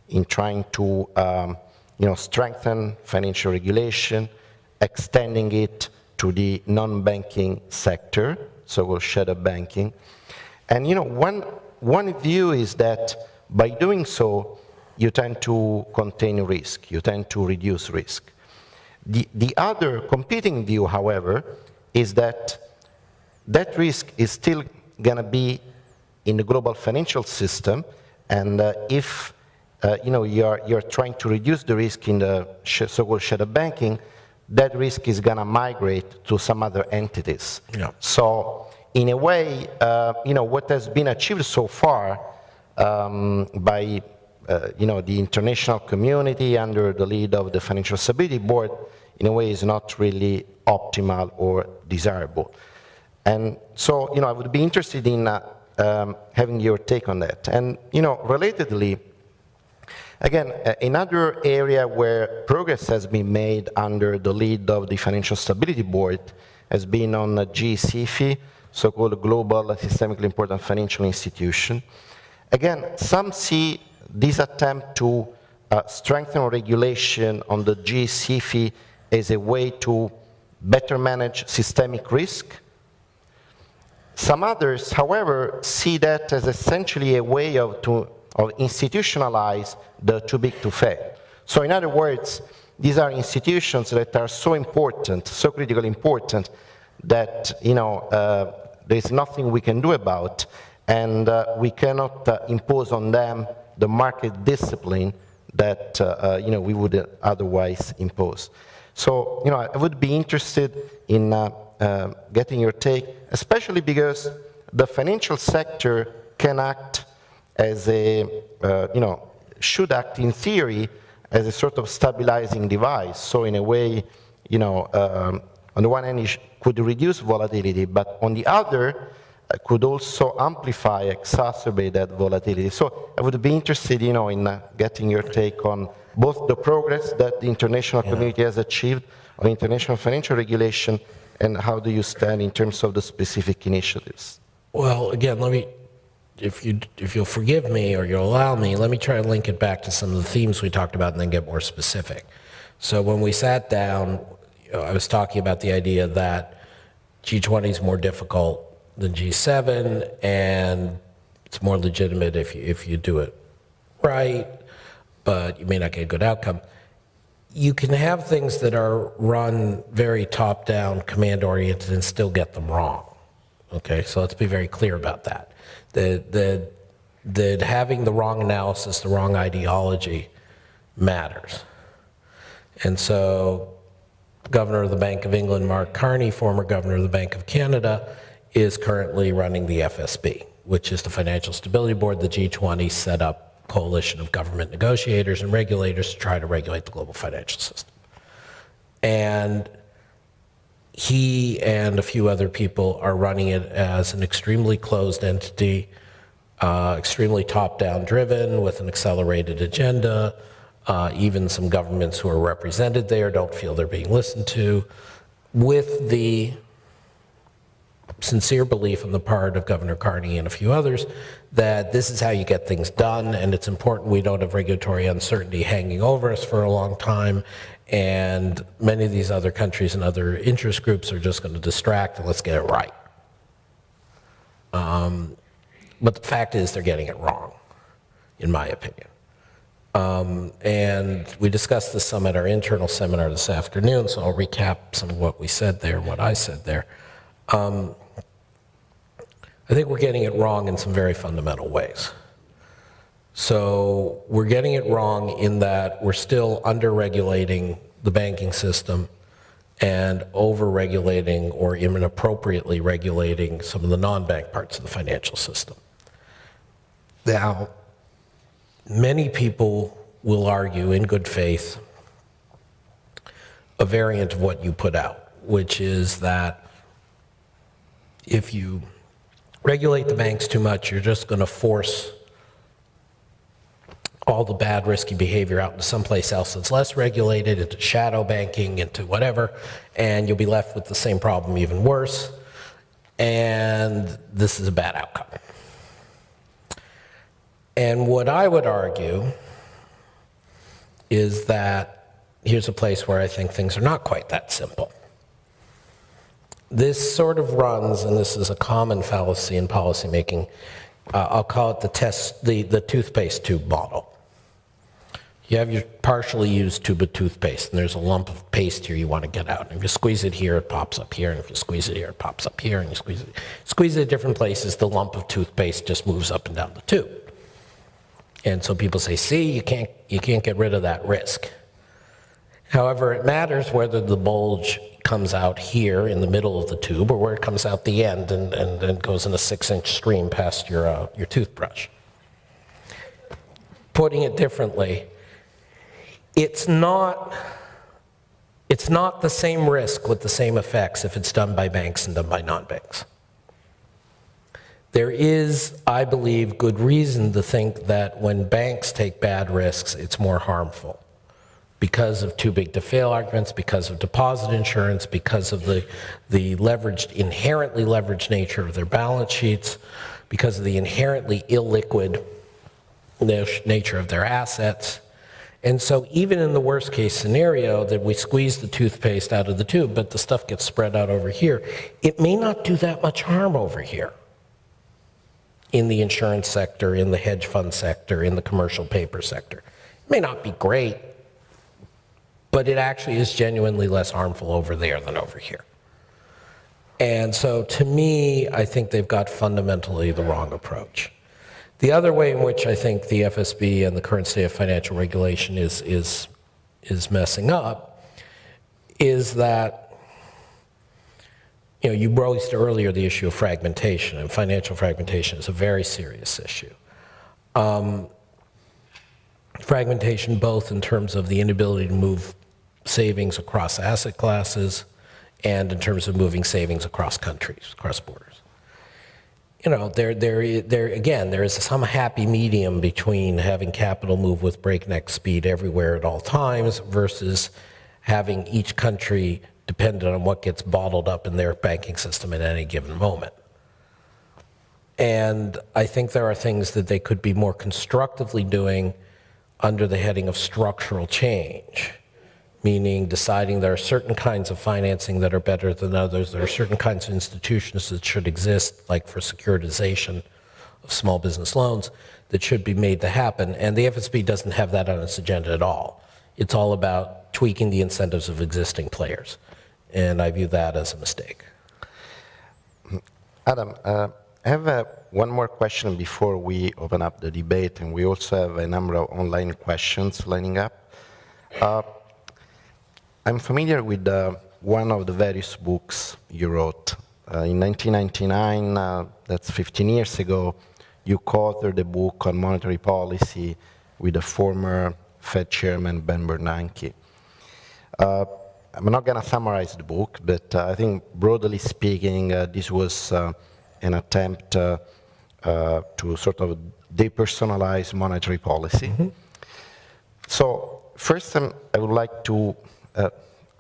in trying to, strengthen financial regulation, extending it to the non-banking sector, so-called shadow banking. And, one view is that by doing so, you tend to contain risk, you tend to reduce risk. The other competing view, however, is that that risk is still going to be in the global financial system, and if you're trying to reduce the risk in the so-called shadow banking, that risk is going to migrate to some other entities.
Yeah.
So, in a way, what has been achieved so far by the international community under the lead of the Financial Stability Board, in a way, is not really optimal or desirable. And so, I would be interested in having your take on that. And, relatedly, again, another area where progress has been made under the lead of the Financial Stability Board has been on GSIFI, so-called Global Systemically Important Financial Institution. Again, some see this attempt to strengthen regulation on the GSIFI as a way to better manage systemic risk. Some others, however, see that as essentially a way of institutionalize the too big to fail. So in other words, these are institutions that are so important, so critically important, that there's nothing we can do about, and we cannot impose on them the market discipline that we would otherwise impose. So I would be interested in getting your take, especially because the financial sector can act as a, should act in theory as a sort of stabilizing device. So in a way, on the one hand, it could reduce volatility, but on the other, could also amplify, exacerbate that volatility. So I would be interested, in getting your take on both the progress that the international community has achieved on international financial regulation, and how do you stand in terms of the specific initiatives?
Well, again, let me, if you'll forgive me or you'll allow me, let me try and link it back to some of the themes we talked about and then get more specific. So when we sat down, I was talking about the idea that G20 is more difficult than G7, and it's more legitimate if you do it right, but you may not get a good outcome. You can have things that are run very top-down, command-oriented, and still get them wrong. Okay, so let's be very clear about that. That having the wrong analysis, the wrong ideology matters. And so, Governor of the Bank of England, Mark Carney, former Governor of the Bank of Canada, is currently running the FSB, which is the Financial Stability Board. The G20 set up a coalition of government negotiators and regulators to try to regulate the global financial system. And he and a few other people are running it as an extremely closed entity, extremely top-down driven with an accelerated agenda. Even some governments who are represented there don't feel they're being listened to, with the sincere belief on the part of Governor Carney and a few others that this is how you get things done, and it's important we don't have regulatory uncertainty hanging over us for a long time, and many of these other countries and other interest groups are just going to distract, and let's get it right. But the fact is they're getting it wrong, in my opinion. And we discussed this some at our internal seminar this afternoon, so I'll recap some of what we said there, what I said there. I think we're getting it wrong in some very fundamental ways. So we're getting it wrong in that we're still under-regulating the banking system and over-regulating or inappropriately regulating some of the non-bank parts of the financial system. Now, many people will argue in good faith a variant of what you put out, which is that if you regulate the banks too much, you're just going to force all the bad, risky behavior out into someplace else that's less regulated, into shadow banking, into whatever, and you'll be left with the same problem, even worse. And this is a bad outcome. And what I would argue is that here's a place where I think things are not quite that simple. This sort of runs, and this is a common fallacy in policymaking, I'll call it the toothpaste tube model. You have your partially used tube of toothpaste, and there's a lump of paste here you want to get out. And if you squeeze it here, it pops up here, and if you squeeze it here, it pops up here, and you squeeze it at different places, the lump of toothpaste just moves up and down the tube. And so people say, see, you can't get rid of that risk. However, it matters whether the bulge comes out here in the middle of the tube or where it comes out the end and goes in a 6-inch stream past your toothbrush. Putting it differently, it's not the same risk with the same effects if it's done by banks and done by non-banks. There is, I believe, good reason to think that when banks take bad risks, it's more harmful because of too big to fail arguments, because of deposit insurance, because of the inherently leveraged nature of their balance sheets, because of the inherently illiquid nature of their assets. And so even in the worst case scenario that we squeeze the toothpaste out of the tube, but the stuff gets spread out over here, it may not do that much harm over here in the insurance sector, in the hedge fund sector, in the commercial paper sector. It may not be great, but it actually is genuinely less harmful over there than over here. And so to me, I think they've got fundamentally the wrong approach. The other way in which I think the FSB and the current state of financial regulation is messing up is that, you raised earlier the issue of fragmentation, and financial fragmentation is a very serious issue. Fragmentation both in terms of the inability to move savings across asset classes and in terms of moving savings across countries, across borders. There is some happy medium between having capital move with breakneck speed everywhere at all times versus having each country dependent on what gets bottled up in their banking system at any given moment. And I think there are things that they could be more constructively doing under the heading of structural change, meaning deciding there are certain kinds of financing that are better than others, there are certain kinds of institutions that should exist, like for securitization of small business loans, that should be made to happen. And the FSB doesn't have that on its agenda at all. It's all about tweaking the incentives of existing players. And I view that as a mistake.
Adam, I have one more question before we open up the debate, and we also have a number of online questions lining up. I'm familiar with one of the various books you wrote. In 1999, that's 15 years ago, you co-authored a book on monetary policy with the former Fed chairman, Ben Bernanke. I'm not going to summarize the book, but I think broadly speaking, this was an attempt to sort of depersonalize monetary policy. Mm-hmm. So first, I would like to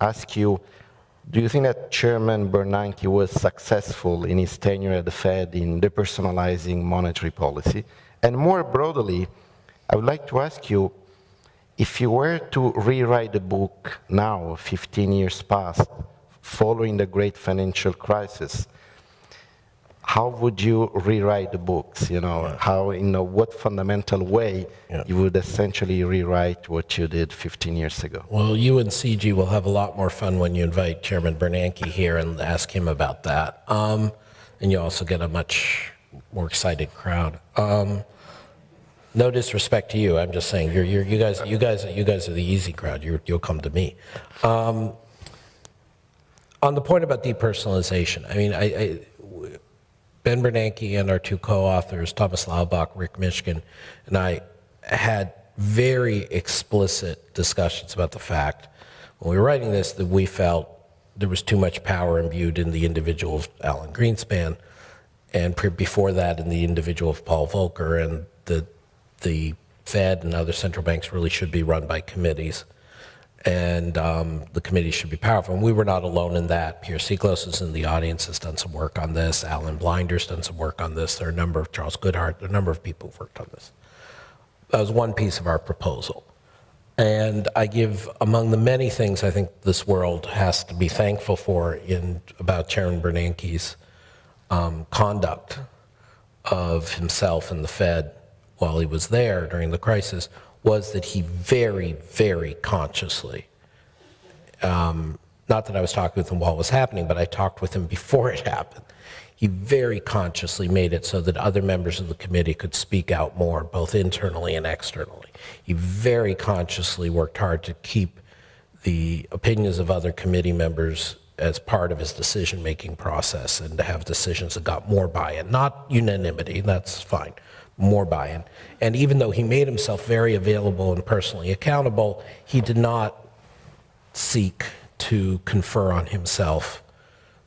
ask you, do you think that Chairman Bernanke was successful in his tenure at the Fed in depersonalizing monetary policy? And more broadly, I would like to ask you, if you were to rewrite the book now, 15 years past, following the great financial crisis, how would you rewrite the books? How, what fundamental way you would essentially rewrite what you did 15 years ago?
Well, you and CG will have a lot more fun when you invite Chairman Bernanke here and ask him about that. And you also get a much more excited crowd. No disrespect to you. I'm just saying, you guys are the easy crowd. You'll come to me. On the point about depersonalization, I mean, Ben Bernanke and our two co-authors, Thomas Laubach, Rick Mishkin, and I had very explicit discussions about the fact, when we were writing this, that we felt was too much power imbued in the individual of Alan Greenspan, and before that in the individual of Paul Volcker, and the Fed and other central banks really should be run by committees, and the committees should be powerful. And we were not alone in that. Pierre Siglos is in the audience, has done some work on this. Alan Blinder's done some work on this. There are a number of, Charles Goodhart, there are a number of people who've worked on this. That was one piece of our proposal. And I give, among the many things I think this world has to be thankful for about Chairman Bernanke's conduct of himself and the Fed while he was there during the crisis, was that he very, very consciously, not that I was talking with him while it was happening, but I talked with him before it happened. He very consciously made it so that other members of the committee could speak out more, both internally and externally. He very consciously worked hard to keep the opinions of other committee members as part of his decision-making process, and to have decisions that got more buy-in. Not unanimity, that's fine, more buy-in. And even though he made himself very available and personally accountable, he did not seek to confer on himself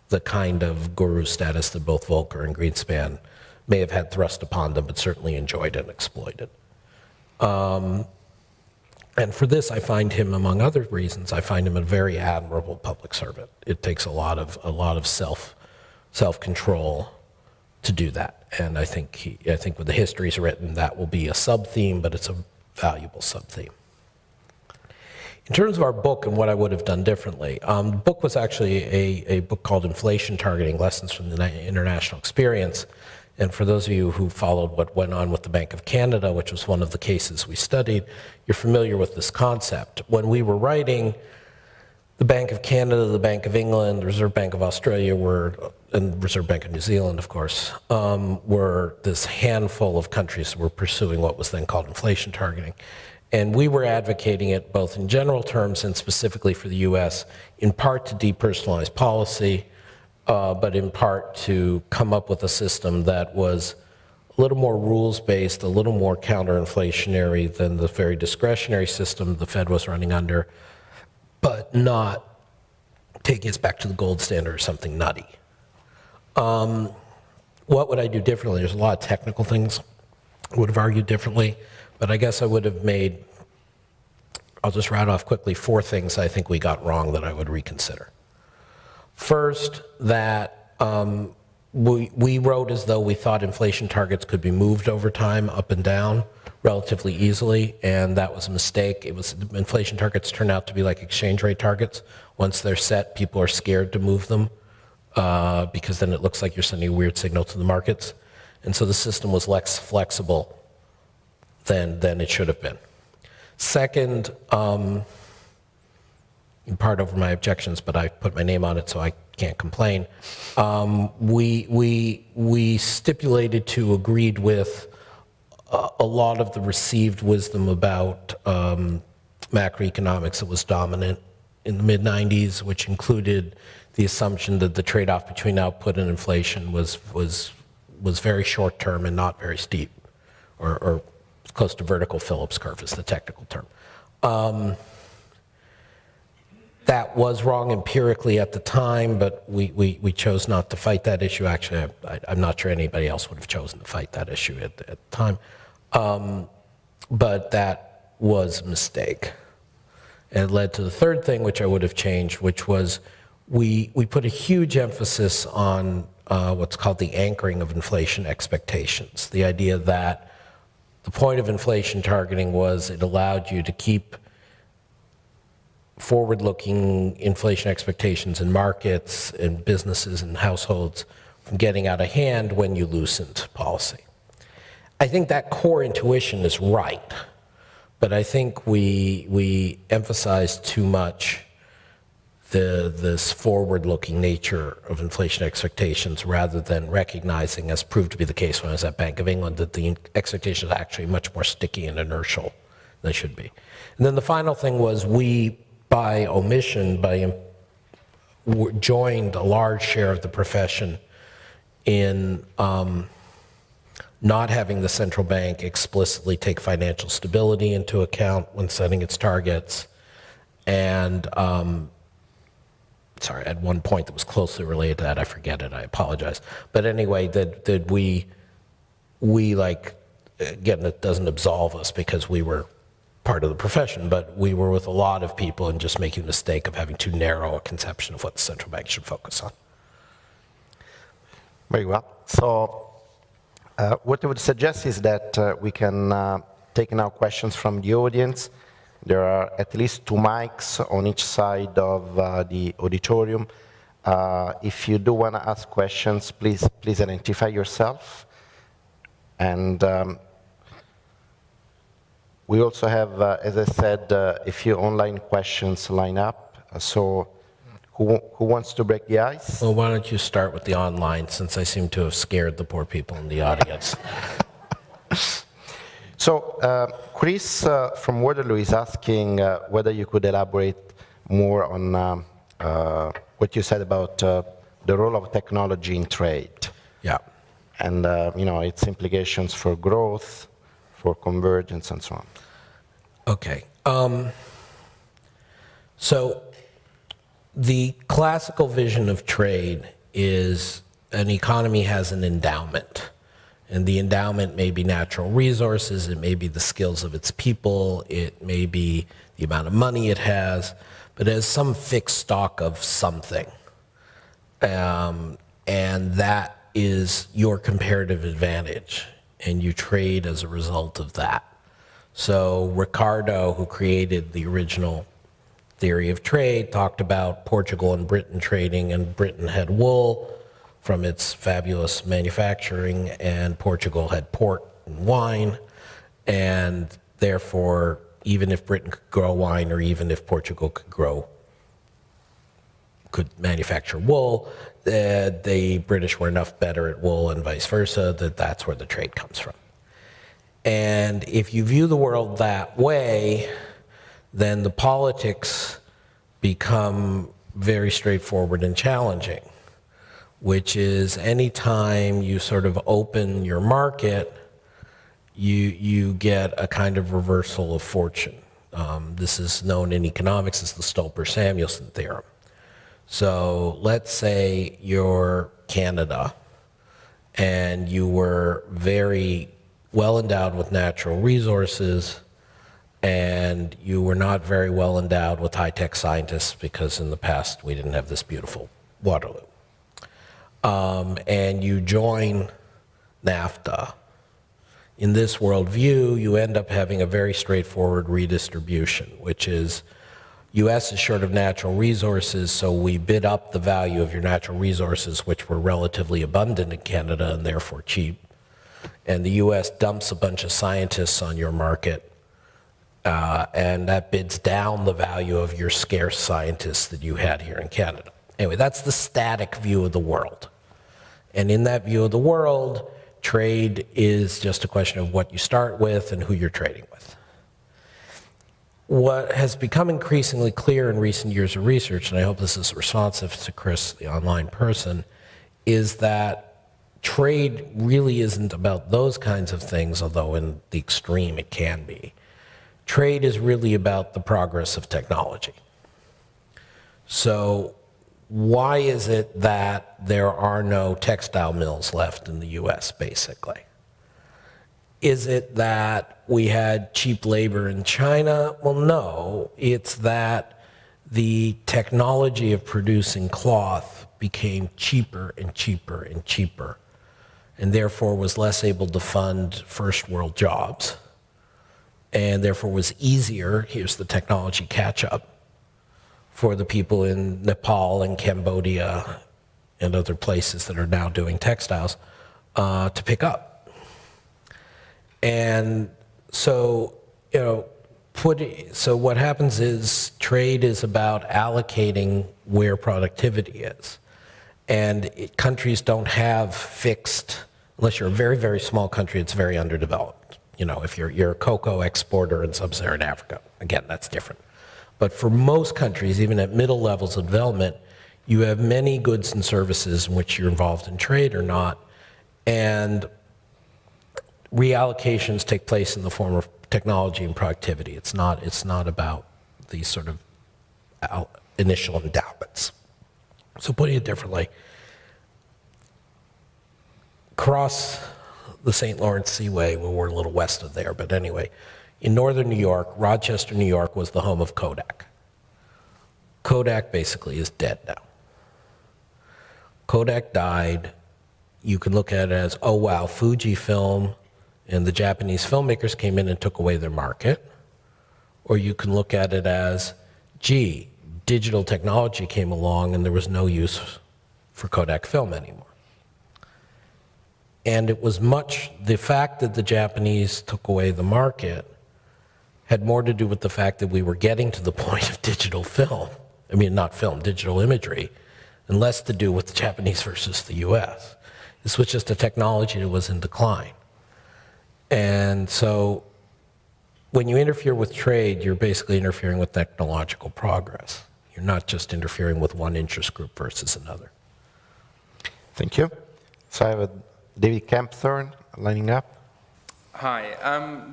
the kind of guru status that both Volcker and Greenspan may have had thrust upon them, but certainly enjoyed and exploited. And for this, I find him, among other reasons, I find him a very admirable public servant. It takes a lot of self-control to do that, and I think with the histories written, that will be a sub-theme, but it's a valuable sub-theme. In terms of our book and what I would have done differently, the book was actually a book called Inflation Targeting: Lessons from the International Experience. And for those of you who followed what went on with the Bank of Canada, which was one of the cases we studied, you're familiar with this concept. When we were writing, the Bank of Canada, the Bank of England, the Reserve Bank of Australia and Reserve Bank of New Zealand, of course, were this handful of countries that were pursuing what was then called inflation targeting. And we were advocating it both in general terms and specifically for the US, in part to depersonalize policy, but in part to come up with a system that was a little more rules-based, a little more counter-inflationary than the very discretionary system the Fed was running under, but not taking us back to the gold standard or something nutty. What would I do differently? There's a lot of technical things I would have argued differently, but I guess I would have made, I'll just route off quickly, 4 things I think we got wrong that I would reconsider. First, that we wrote as though we thought inflation targets could be moved over time, up and down, relatively easily, and that was a mistake. Inflation targets turn out to be like exchange rate targets. Once they're set, people are scared to move them because then it looks like you're sending a weird signal to the markets. And so the system was less flexible than it should have been. Second, in part over my objections, but I put my name on it, so I can't complain. We stipulated to, agreed with a lot of the received wisdom about macroeconomics that was dominant in the mid-90s, which included the assumption that the trade-off between output and inflation was very short-term and not very steep, or close to vertical Phillips curve is the technical term. That was wrong empirically at the time, but we chose not to fight that issue. Actually, I'm not sure anybody else would have chosen to fight that issue at the time. But that was a mistake. And it led to the third thing, which I would have changed, which was we put a huge emphasis on what's called the anchoring of inflation expectations. The idea that the point of inflation targeting was it allowed you to keep forward-looking inflation expectations in markets and businesses and households from getting out of hand when you loosened policy. I think that core intuition is right, but I think we emphasized too much this forward-looking nature of inflation expectations rather than recognizing, as proved to be the case when I was at Bank of England, that the expectations are actually much more sticky and inertial than they should be. And then the final thing was we, by omission, joined a large share of the profession in not having the central bank explicitly take financial stability into account when setting its targets, and sorry, at one point that was closely related to that. I forget it. I apologize. But anyway, that we like, again, it doesn't absolve us because we were part of the profession, but we were with a lot of people and just making the mistake of having too narrow a conception of what the central bank should focus on.
Very well. So what I would suggest is that we can take now questions from the audience. There are at least 2 mics on each side of the auditorium. If you do want to ask questions, please identify yourself. And we also have, as I said, a few online questions lined up. So who wants to break the ice?
Well, why don't you start with the online, since I seem to have scared the poor people in the audience.
So Chris from Waterloo is asking whether you could elaborate more on what you said about the role of technology in trade.
Yeah.
And its implications for growth, for convergence, and so on.
Okay. So the classical vision of trade is an economy has an endowment. And the endowment may be natural resources, it may be the skills of its people, it may be the amount of money it has, but it has some fixed stock of something. And that is your comparative advantage, and you trade as a result of that. So Ricardo, who created the original theory of trade, talked about Portugal and Britain trading, and Britain had wool from its fabulous manufacturing, and Portugal had port and wine, and therefore, even if Britain could grow wine, or even if Portugal could manufacture wool, the British were enough better at wool and vice versa, that's where the trade comes from. And if you view the world that way, then the politics become very straightforward and challenging, which is anytime you sort of open your market, you get a kind of reversal of fortune. This is known in economics as the Stolper-Samuelson theorem. So let's say you're Canada and you were very well endowed with natural resources, and you were not very well endowed with high-tech scientists because in the past we didn't have this beautiful Waterloo. And you join NAFTA. In this worldview, you end up having a very straightforward redistribution, which is U.S. is short of natural resources, so we bid up the value of your natural resources, which were relatively abundant in Canada and therefore cheap. And the U.S. dumps a bunch of scientists on your market, and that bids down the value of your scarce scientists that you had here in Canada. Anyway, that's the static view of the world. And in that view of the world, trade is just a question of what you start with and who you're trading with. What has become increasingly clear in recent years of research, and I hope this is responsive to Chris, the online person, is that trade really isn't about those kinds of things, although in the extreme it can be. Trade is really about the progress of technology. So why is it that there are no textile mills left in the US, basically? Is it that we had cheap labor in China? Well, no. It's that the technology of producing cloth became cheaper and cheaper and cheaper, and therefore was less able to fund first world jobs, and therefore was easier, here's the technology catch-up, for the people in Nepal and Cambodia and other places that are now doing textiles to pick up. And so, so what happens is trade is about allocating where productivity is. And countries don't have fixed, unless you're a very, very small country, it's very underdeveloped. If you're a cocoa exporter in sub-Saharan Africa, again, that's different. But for most countries, even at middle levels of development, you have many goods and services in which you're involved in trade or not, and reallocations take place in the form of technology and productivity. It's not about these sort of initial endowments. So putting it differently, across the St. Lawrence Seaway, well, we're a little west of there, but anyway, in northern New York, Rochester, New York was the home of Kodak. Kodak basically is dead now. Kodak died. You can look at it as, oh wow, Fujifilm and the Japanese filmmakers came in and took away their market. Or you can look at it as, gee, digital technology came along and there was no use for Kodak film anymore. And it was the fact that the Japanese took away the market had more to do with the fact that we were getting to the point of digital film. I mean, not film, digital imagery, and less to do with the Japanese versus the US. This was just a technology that was in decline. And so when you interfere with trade, you're basically interfering with technological progress. You're not just interfering with one interest group versus another.
Thank you. So I have David Kempthorne lining up.
Hi.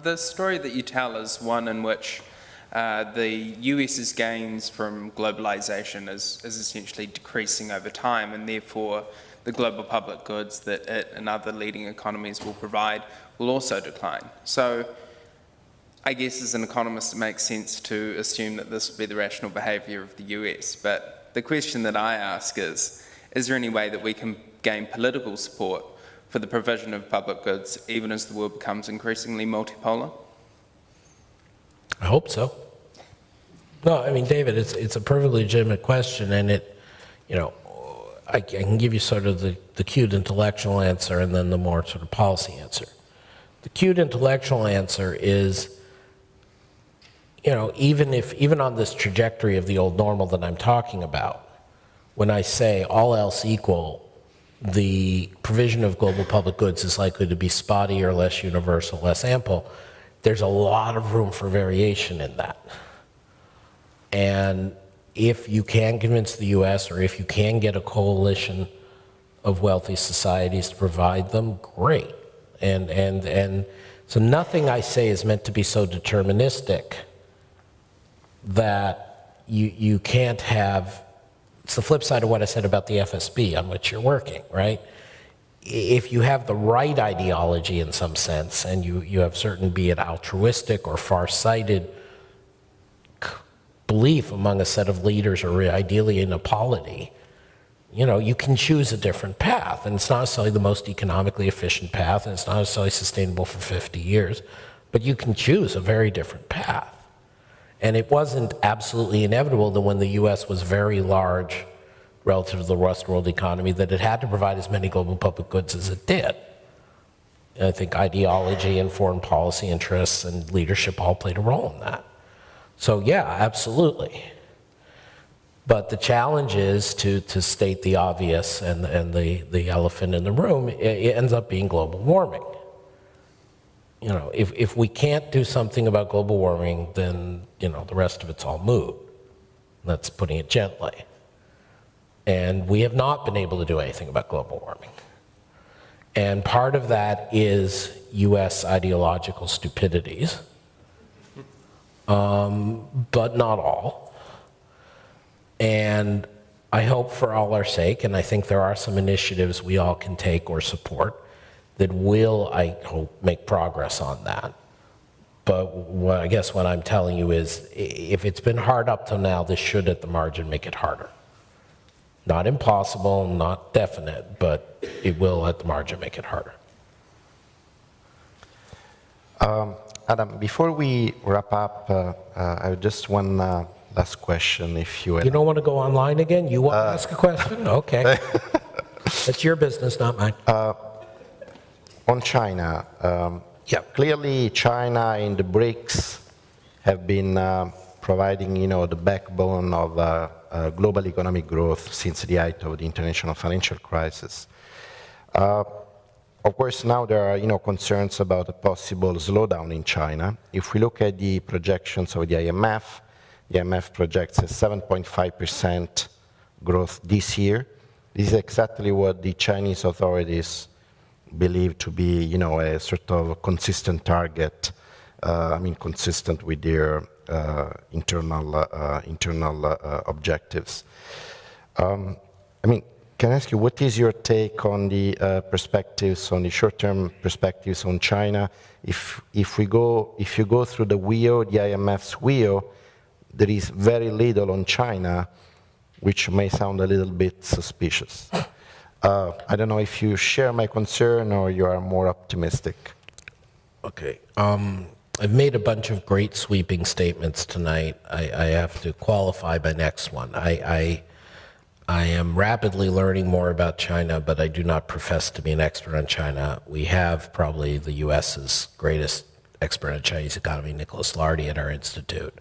The story that you tell is one in which the US's gains from globalization is essentially decreasing over time, and therefore the global public goods that it and other leading economies will provide will also decline. So I guess as an economist it makes sense to assume that this would be the rational behavior of the US, but the question that I ask is there any way that we can gain political support for the provision of public goods even as the world becomes increasingly multipolar?
I hope so. No, I mean, David, it's a perfectly legitimate question, and I can give you sort of the cute intellectual answer and then the more sort of policy answer. The cute intellectual answer is, even on this trajectory of the old normal that I'm talking about, when I say all else equal, the provision of global public goods is likely to be spotty or less universal, less ample, there's a lot of room for variation in that. And if you can convince the US, or if you can get a coalition of wealthy societies to provide them, great. And so nothing I say is meant to be so deterministic that you can't have. It's the flip side of what I said about the FSB on which you're working, right? If you have the right ideology in some sense, and you have certain, be it altruistic or far-sighted belief among a set of leaders, or ideally in a polity, you can choose a different path, and it's not necessarily the most economically efficient path, and it's not necessarily sustainable for 50 years, but you can choose a very different path. And it wasn't absolutely inevitable that when the US was very large relative to the West world economy, that it had to provide as many global public goods as it did. And I think ideology and foreign policy interests and leadership all played a role in that. So yeah, absolutely. But the challenge is to state the obvious and the elephant in the room. It ends up being global warming. If we can't do something about global warming, then the rest of it's all moot. That's putting it gently. And we have not been able to do anything about global warming. And part of that is US ideological stupidities, but not all. And I hope for all our sake, and I think there are some initiatives we all can take or support that will, I hope, make progress on that. But I guess what I'm telling you is, if it's been hard up till now, this should at the margin make it harder. Not impossible, not definite, but it will at the margin make it harder.
Adam, before we wrap up, I have just one last question, if you...
You don't want to go online again? You want to ask a question? Okay. That's your business, not mine.
On China, clearly China and the BRICS have been providing, the backbone of global economic growth since the height of the international financial crisis. Of course, now there are, concerns about a possible slowdown in China. If we look at the projections of the IMF projects a 7.5% growth this year. This is exactly what the Chinese authorities believe to be, a sort of consistent target, consistent with their internal objectives. I mean, can I ask you, what is your take on the perspectives, on the short-term perspectives on China? If you go through the wheel, the IMF's wheel, there is very little on China, which may sound a little bit suspicious. I don't know if you share my concern or you are more optimistic.
Okay. I've made a bunch of great sweeping statements tonight. I have to qualify my next one. I am rapidly learning more about China, but I do not profess to be an expert on China. We have probably the U.S.'s greatest expert on Chinese economy, Nicholas Lardy, at our institute.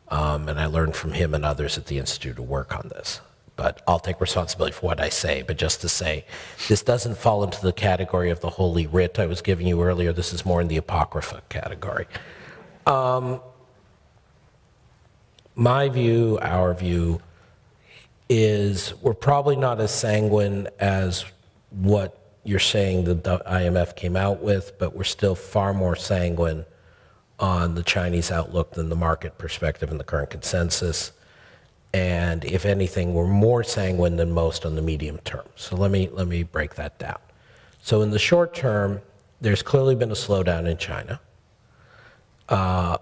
And I learned from him and others at the institute to work on this. But I'll take responsibility for what I say. But just to say, this doesn't fall into the category of the holy writ I was giving you earlier. This is more in the apocrypha category. My view, our view, is we're probably not as sanguine as what you're saying the IMF came out with, but we're still far more sanguine on the Chinese outlook than the market perspective and the current consensus. And if anything, we're more sanguine than most on the medium term. So let me break that down. So in the short term, there's clearly been a slowdown in China. A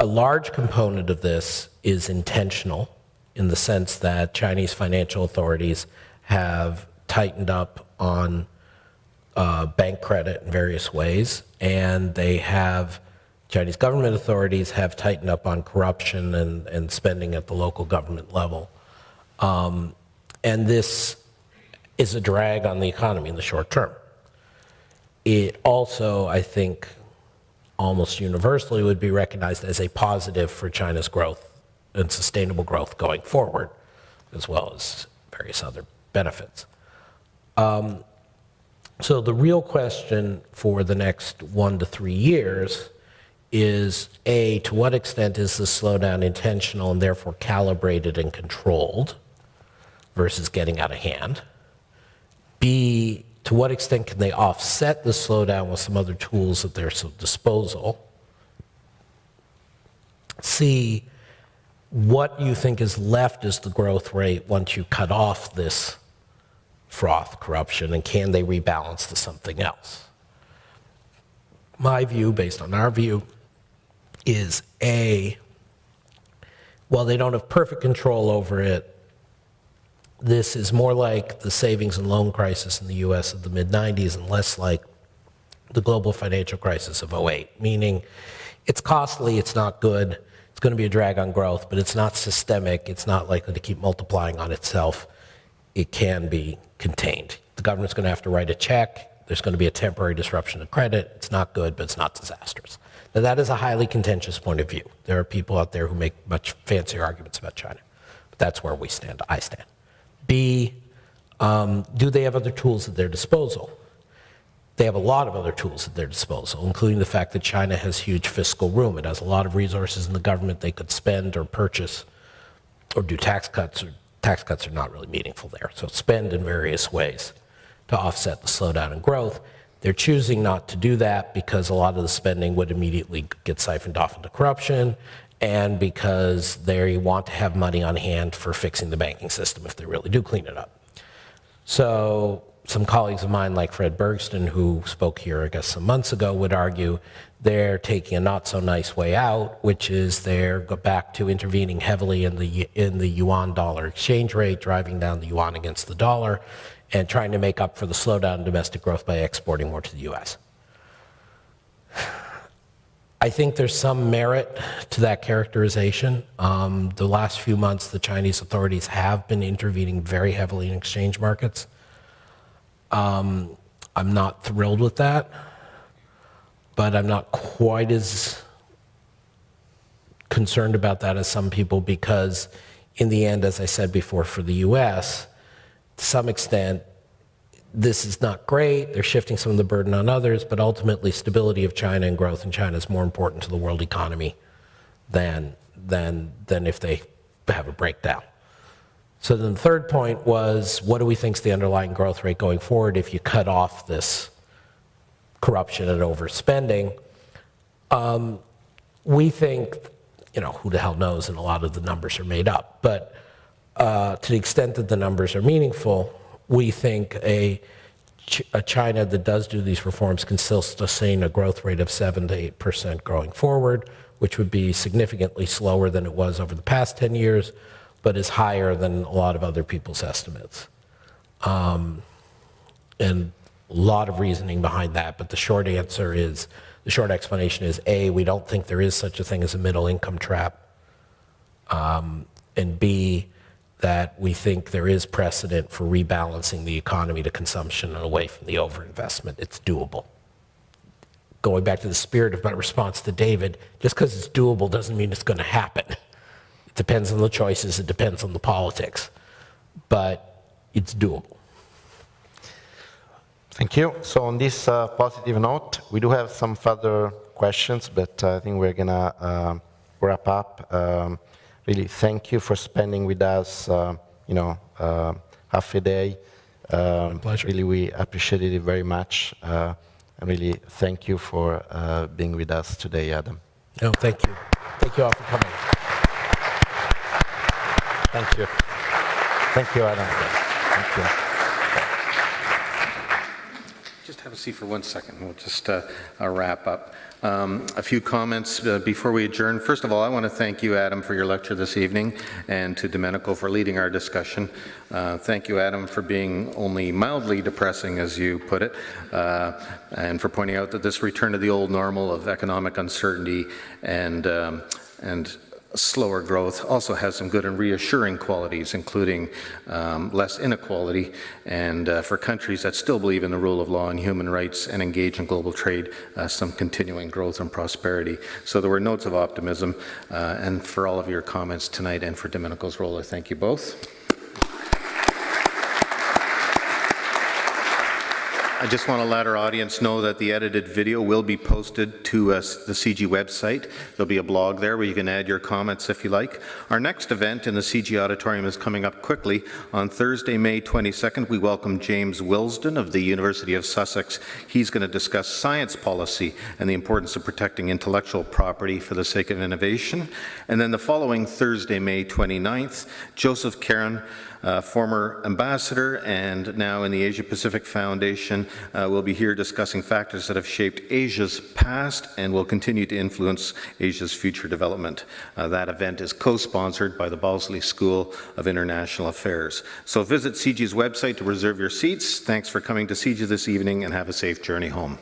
large component of this is intentional in the sense that Chinese financial authorities have tightened up on bank credit in various ways, and Chinese government authorities have tightened up on corruption and spending at the local government level. And this is a drag on the economy in the short term. It also, I think, almost universally would be recognized as a positive for China's growth and sustainable growth going forward, as well as various other benefits. So the real question for the next 1 to 3 years is, A, to what extent is the slowdown intentional and therefore calibrated and controlled versus getting out of hand? B, to what extent can they offset the slowdown with some other tools at their disposal? C, what you think is left as the growth rate once you cut off this froth, corruption, and can they rebalance to something else? My view, based on our view, is A, while they don't have perfect control over it, this is more like the savings and loan crisis in the US of the mid-90s and less like the global financial crisis of '08, meaning it's costly, it's not good, it's going to be a drag on growth, but it's not systemic, it's not likely to keep multiplying on itself. It can be contained. The government's going to have to write a check, there's going to be a temporary disruption of credit, it's not good, but it's not disastrous. Now that is a highly contentious point of view. There are people out there who make much fancier arguments about China, but that's where we stand, I stand. B, do they have other tools at their disposal? They have a lot of other tools at their disposal, including the fact that China has huge fiscal room. It has a lot of resources in the government they could spend or purchase or do tax cuts. Tax cuts are not really meaningful there. So spend in various ways to offset the slowdown in growth. They're choosing not to do that because a lot of the spending would immediately get siphoned off into corruption and because they want to have money on hand for fixing the banking system if they really do clean it up. So some colleagues of mine like Fred Bergston, who spoke here, I guess, some months ago, would argue they're taking a not so nice way out, which is they're go back to intervening heavily in the yuan-dollar exchange rate, driving down the yuan against the dollar, and trying to make up for the slowdown in domestic growth by exporting more to the US. I think there's some merit to that characterization. The last few months, the Chinese authorities have been intervening very heavily in exchange markets. I'm not thrilled with that, but I'm not quite as concerned about that as some people because in the end, as I said before, for the US, to some extent, this is not great. They're shifting some of the burden on others, but ultimately stability of China and growth in China is more important to the world economy than if they have a breakdown. So then the third point was, what do we think is the underlying growth rate going forward if you cut off this corruption and overspending? We think, who the hell knows, and a lot of the numbers are made up, but to the extent that the numbers are meaningful, we think a China that does do these reforms can still sustain a growth rate of 7 to 8% going forward, which would be significantly slower than it was over the past 10 years, but is higher than a lot of other people's estimates. And a lot of reasoning behind that, but the short answer is, the short explanation is, A, we don't think there is such a thing as a middle income trap, and B, that we think there is precedent for rebalancing the economy to consumption and away from the overinvestment. It's doable. Going back to the spirit of my response to David, just because it's doable doesn't mean it's going to happen. It depends on the choices, it depends on the politics, but it's doable.
Thank you. So on this positive note, we do have some further questions, but I think we're going to wrap up. Really, thank you for spending with us, half a day.
Pleasure.
Really, we appreciated it very much. And really, thank you for being with us today, Adam.
No, thank you. Thank you all for coming.
Thank you. Thank you, Adam. Thank you.
Just have a seat for 1 second. We'll just wrap up. A few comments before we adjourn. First of all, I want to thank you, Adam, for your lecture this evening, and to Domenico for leading our discussion. Thank you, Adam, for being only mildly depressing, as you put it, and for pointing out that this return to the old normal of economic uncertainty and slower growth also has some good and reassuring qualities, including less inequality, and for countries that still believe in the rule of law and human rights and engage in global trade, some continuing growth and prosperity. So there were notes of optimism, and for all of your comments tonight and for Domenico's role, I thank you both. I just want to let our audience know that the edited video will be posted to the CG website. There'll be a blog there where you can add your comments if you like. Our next event in the CG auditorium is coming up quickly. On Thursday, May 22nd, we welcome James Wilsden of the University of Sussex. He's going to discuss science policy and the importance of protecting intellectual property for the sake of innovation. And then the following Thursday, May 29th, Joseph Caron, former ambassador and now in the Asia Pacific Foundation, will be here discussing factors that have shaped Asia's past and will continue to influence Asia's future development. That event is co-sponsored by the Balsley School of International Affairs. So visit CG's website to reserve your seats. Thanks for coming to CG this evening, and have a safe journey home.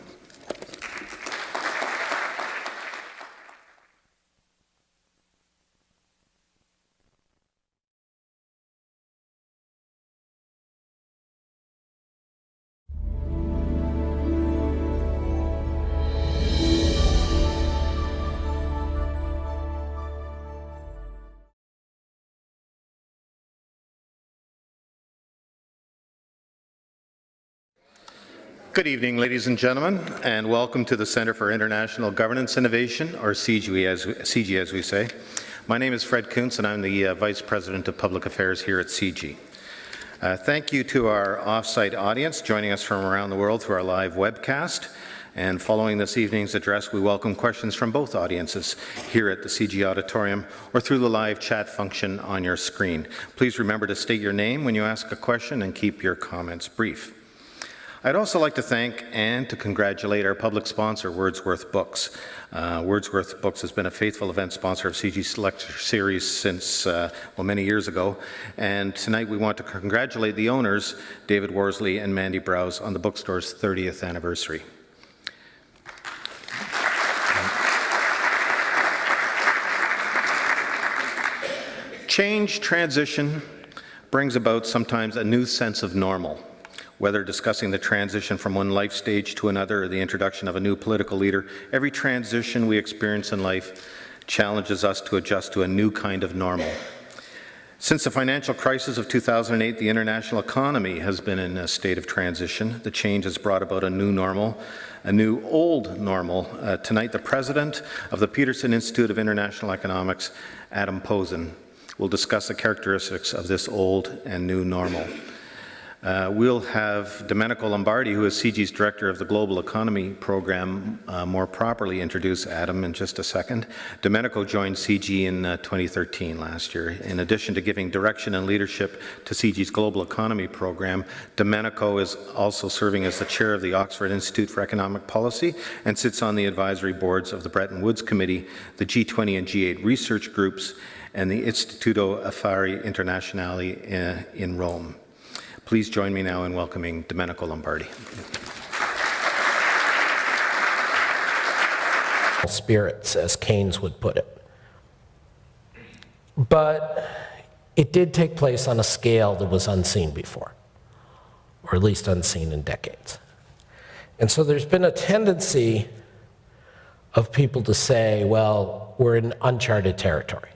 Good evening, ladies and gentlemen, and welcome to the Centre for International Governance Innovation, or CG as we say. My name is Fred Kuntz, and I'm the Vice President of Public Affairs here at CG. Thank you to our off-site audience joining us from around the world through our live webcast. And following this evening's address, we welcome questions from both audiences here at the CG Auditorium or through the live chat function on your screen. Please remember to state your name when you ask a question and keep your comments brief. I'd also like to thank and to congratulate our public sponsor, Wordsworth Books. Wordsworth Books has been a faithful event sponsor of CG's lecture series since, many years ago. And tonight we want to congratulate the owners, David Worsley and Mandy Browse, on the bookstore's 30th anniversary. Change, transition, brings about sometimes a new sense of normal. Whether discussing the transition from one life stage to another or the introduction of a new political leader, every transition we experience in life challenges us to adjust to a new kind of normal. Since the financial crisis of 2008, the international economy has been in a state of transition. The change has brought about a new normal, a new old normal. Tonight, the president of the Peterson Institute of International Economics, Adam Posen, will discuss the characteristics of this old and new normal. We'll have Domenico Lombardi, who is CG's Director of the Global Economy Program, more properly introduce Adam in just a second. Domenico joined CG in 2013 last year. In addition to giving direction and leadership to CG's Global Economy Program, Domenico is also serving as the Chair of the Oxford Institute for Economic Policy and sits on the advisory boards of the Bretton Woods Committee, the G20 and G8 research groups, and the Istituto Affari Internazionali in Rome. Please join me now in welcoming Domenico Lombardi.
Spirits, as Keynes would put it. But it did take place on a scale that was unseen before, or at least unseen in decades. And so there's been a tendency of people to say, well, we're in uncharted territory.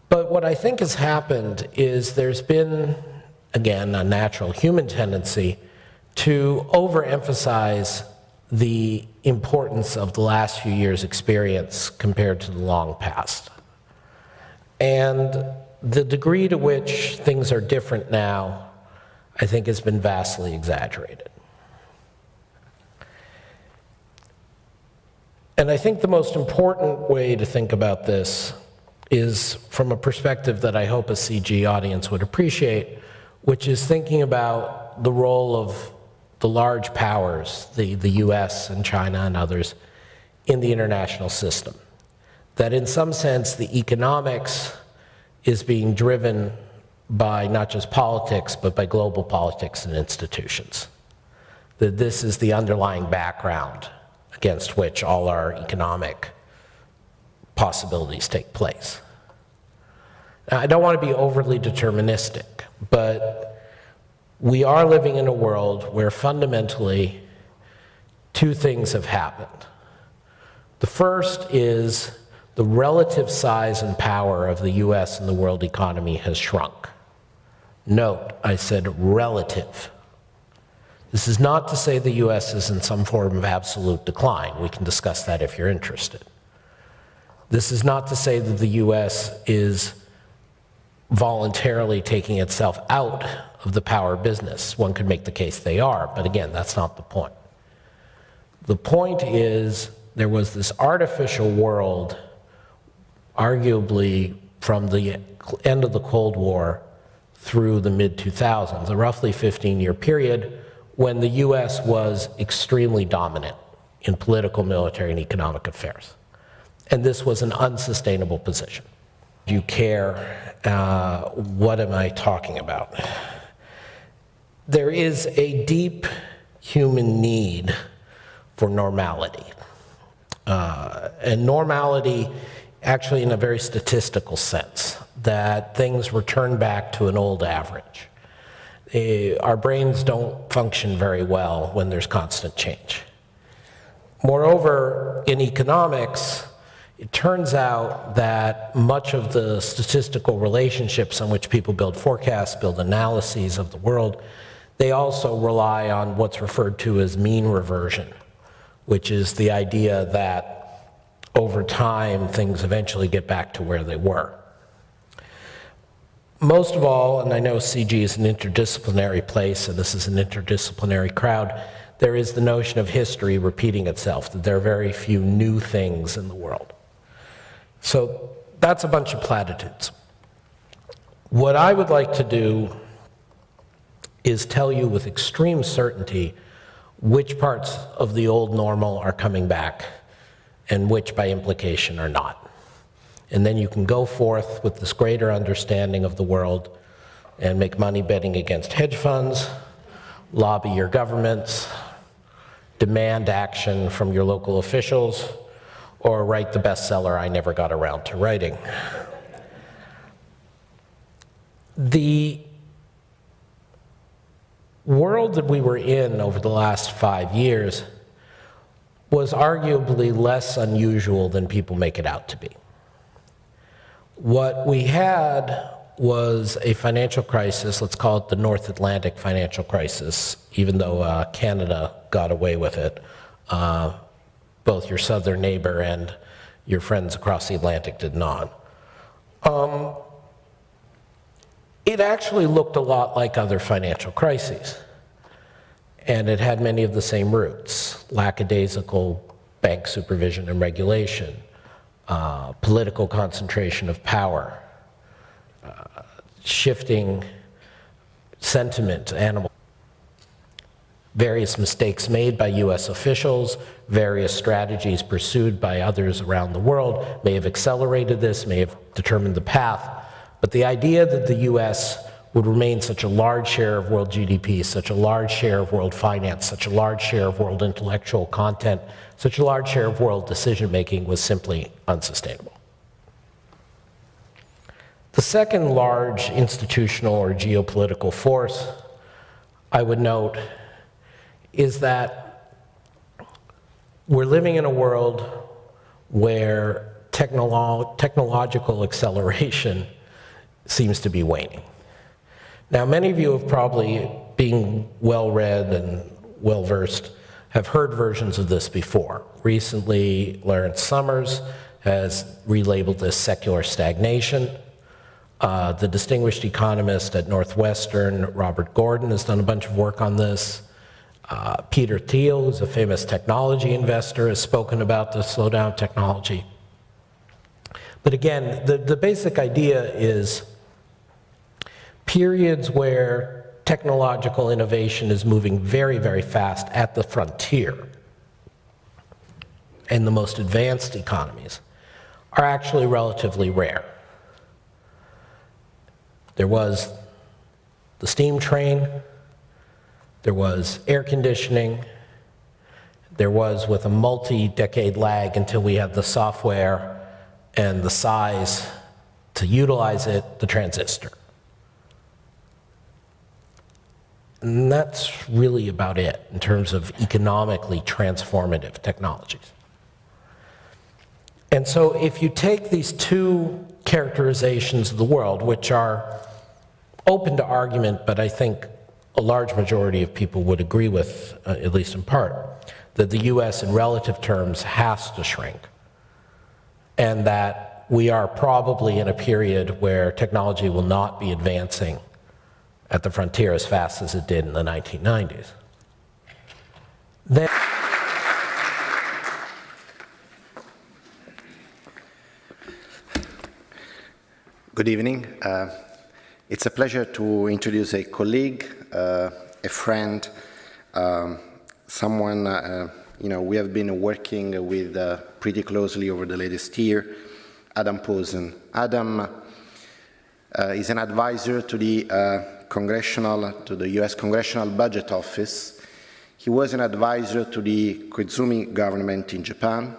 But what I think has happened is there's been, again, a natural human tendency to overemphasize the importance of the last few years' experience compared to the long past. And the degree to which things are different now, I think, has been vastly exaggerated. And I think the most important way to think about this is from a perspective that I hope a CG audience would appreciate, which is thinking about the role of the large powers, the US and China and others, in the international system. That in some sense, the economics is being driven by not just politics, but by global politics and institutions. That this is the underlying background against which all our economic possibilities take place. Now, I don't want to be overly deterministic, but we are living in a world where fundamentally two things have happened. The first is the relative size and power of the US and the world economy has shrunk. Note, I said relative. This is not to say the US is in some form of absolute decline. We can discuss that if you're interested. This is not to say that the US is voluntarily taking itself out of the power business. One could make the case they are, but again, that's not the point. The point is there was this artificial world, arguably from the end of the Cold War through the mid-2000s, a roughly 15-year period when the US was extremely dominant in political, military, and economic affairs. And this was an unsustainable position. Do you care? What am I talking about? There is a deep human need for normality. And normality, actually in a very statistical sense, that things return back to an old average. Our brains don't function very well when there's constant change. Moreover, in economics, it turns out that much of the statistical relationships on which people build forecasts, build analyses of the world, they also rely on what's referred to as mean reversion, which is the idea that over time things eventually get back to where they were. Most of all, and I know CG is an interdisciplinary place and this is an interdisciplinary crowd, there is the notion of history repeating itself, that there are very few new things in the world. So that's a bunch of platitudes. What I would like to do is tell you with extreme certainty which parts of the old normal are coming back and which by implication are not. And then you can go forth with this greater understanding of the world and make money betting against hedge funds, lobby your governments, demand action from your local officials, or write the bestseller I never got around to writing. The world that we were in over the last 5 years was arguably less unusual than people make it out to be. What we had was a financial crisis, let's call it the North Atlantic financial crisis, even though Canada got away with it. Both your southern neighbor and your friends across the Atlantic did not. it actually looked a lot like other financial crises. And it had many of the same roots: lackadaisical bank supervision and regulation, political concentration of power, shifting sentiment, various mistakes made by US officials, various strategies pursued by others around the world may have accelerated this, may have determined the path. But the idea that the US would remain such a large share of world GDP, such a large share of world finance, such a large share of world intellectual content, such a large share of world decision-making was simply unsustainable. The second large institutional or geopolitical force I would note is that we're living in a world where technological acceleration seems to be waning. Now, many of you have probably, being well-read and well-versed, have heard versions of this before. Recently, Lawrence Summers has relabeled this secular stagnation. The distinguished economist at Northwestern, Robert Gordon, has done a bunch of work on this. Peter Thiel, who's a famous technology investor, has spoken about the slowdown of technology. But again, the basic idea is periods where technological innovation is moving very, very fast at the frontier and the most advanced economies are actually relatively rare. There was the steam train, there was air conditioning, there was, with a multi-decade lag until we had the software and the size to utilize it, the transistor. And that's really about it in terms of economically transformative technologies. And so if you take these two characterizations of the world, which are open to argument, but I think a large majority of people would agree with, at least in part, that the US in relative terms has to shrink, and that we are probably in a period where technology will not be advancing at the frontier as fast as it did in the 1990s. Then
Good evening. It's a pleasure to introduce a colleague, a friend, someone we have been working with pretty closely over the latest year, Adam Posen. Adam is an advisor to the US Congressional Budget Office. He was an advisor to the Koizumi government in Japan,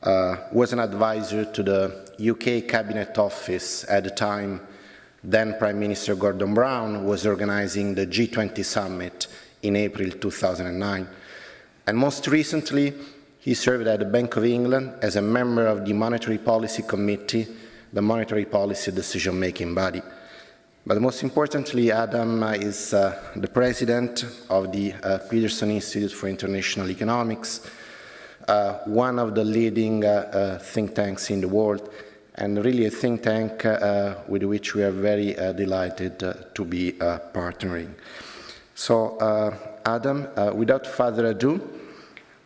was an advisor to the UK Cabinet Office at the time. Then Prime Minister Gordon Brown was organizing the G20 summit in April 2009. And most recently, he served at the Bank of England as a member of the Monetary Policy Committee, the monetary policy decision-making body. But most importantly, Adam is the president of the Peterson Institute for International Economics, one of the leading think tanks in the world, and really a think tank with which we are very delighted to be partnering. So, Adam, without further ado,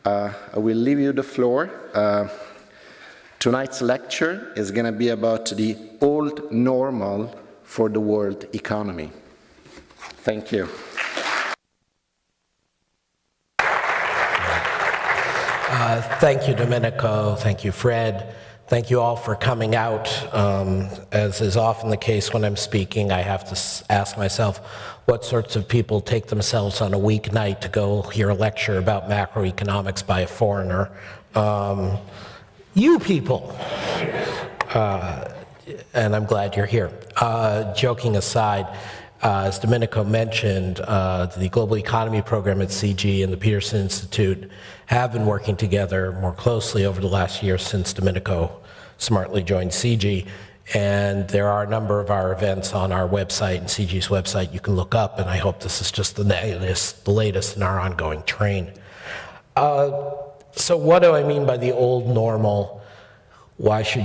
I will leave you the floor. Tonight's lecture is going to be about the old normal for the world economy. Thank you.
Thank you, Domenico. Thank you, Fred. Thank you all for coming out. As is often the case when I'm speaking, I have to ask myself what sorts of people take themselves on a weeknight to go hear a lecture about macroeconomics by a foreigner. You people. And I'm glad you're here. Joking aside, as Domenico mentioned, the Global Economy Program at CG and the Peterson Institute have been working together more closely over the last year since Domenico smartly joined CG. And there are a number of our events on our website and CG's website you can look up, and I hope this is just the latest in our ongoing train. So what do I mean by the old normal? Why should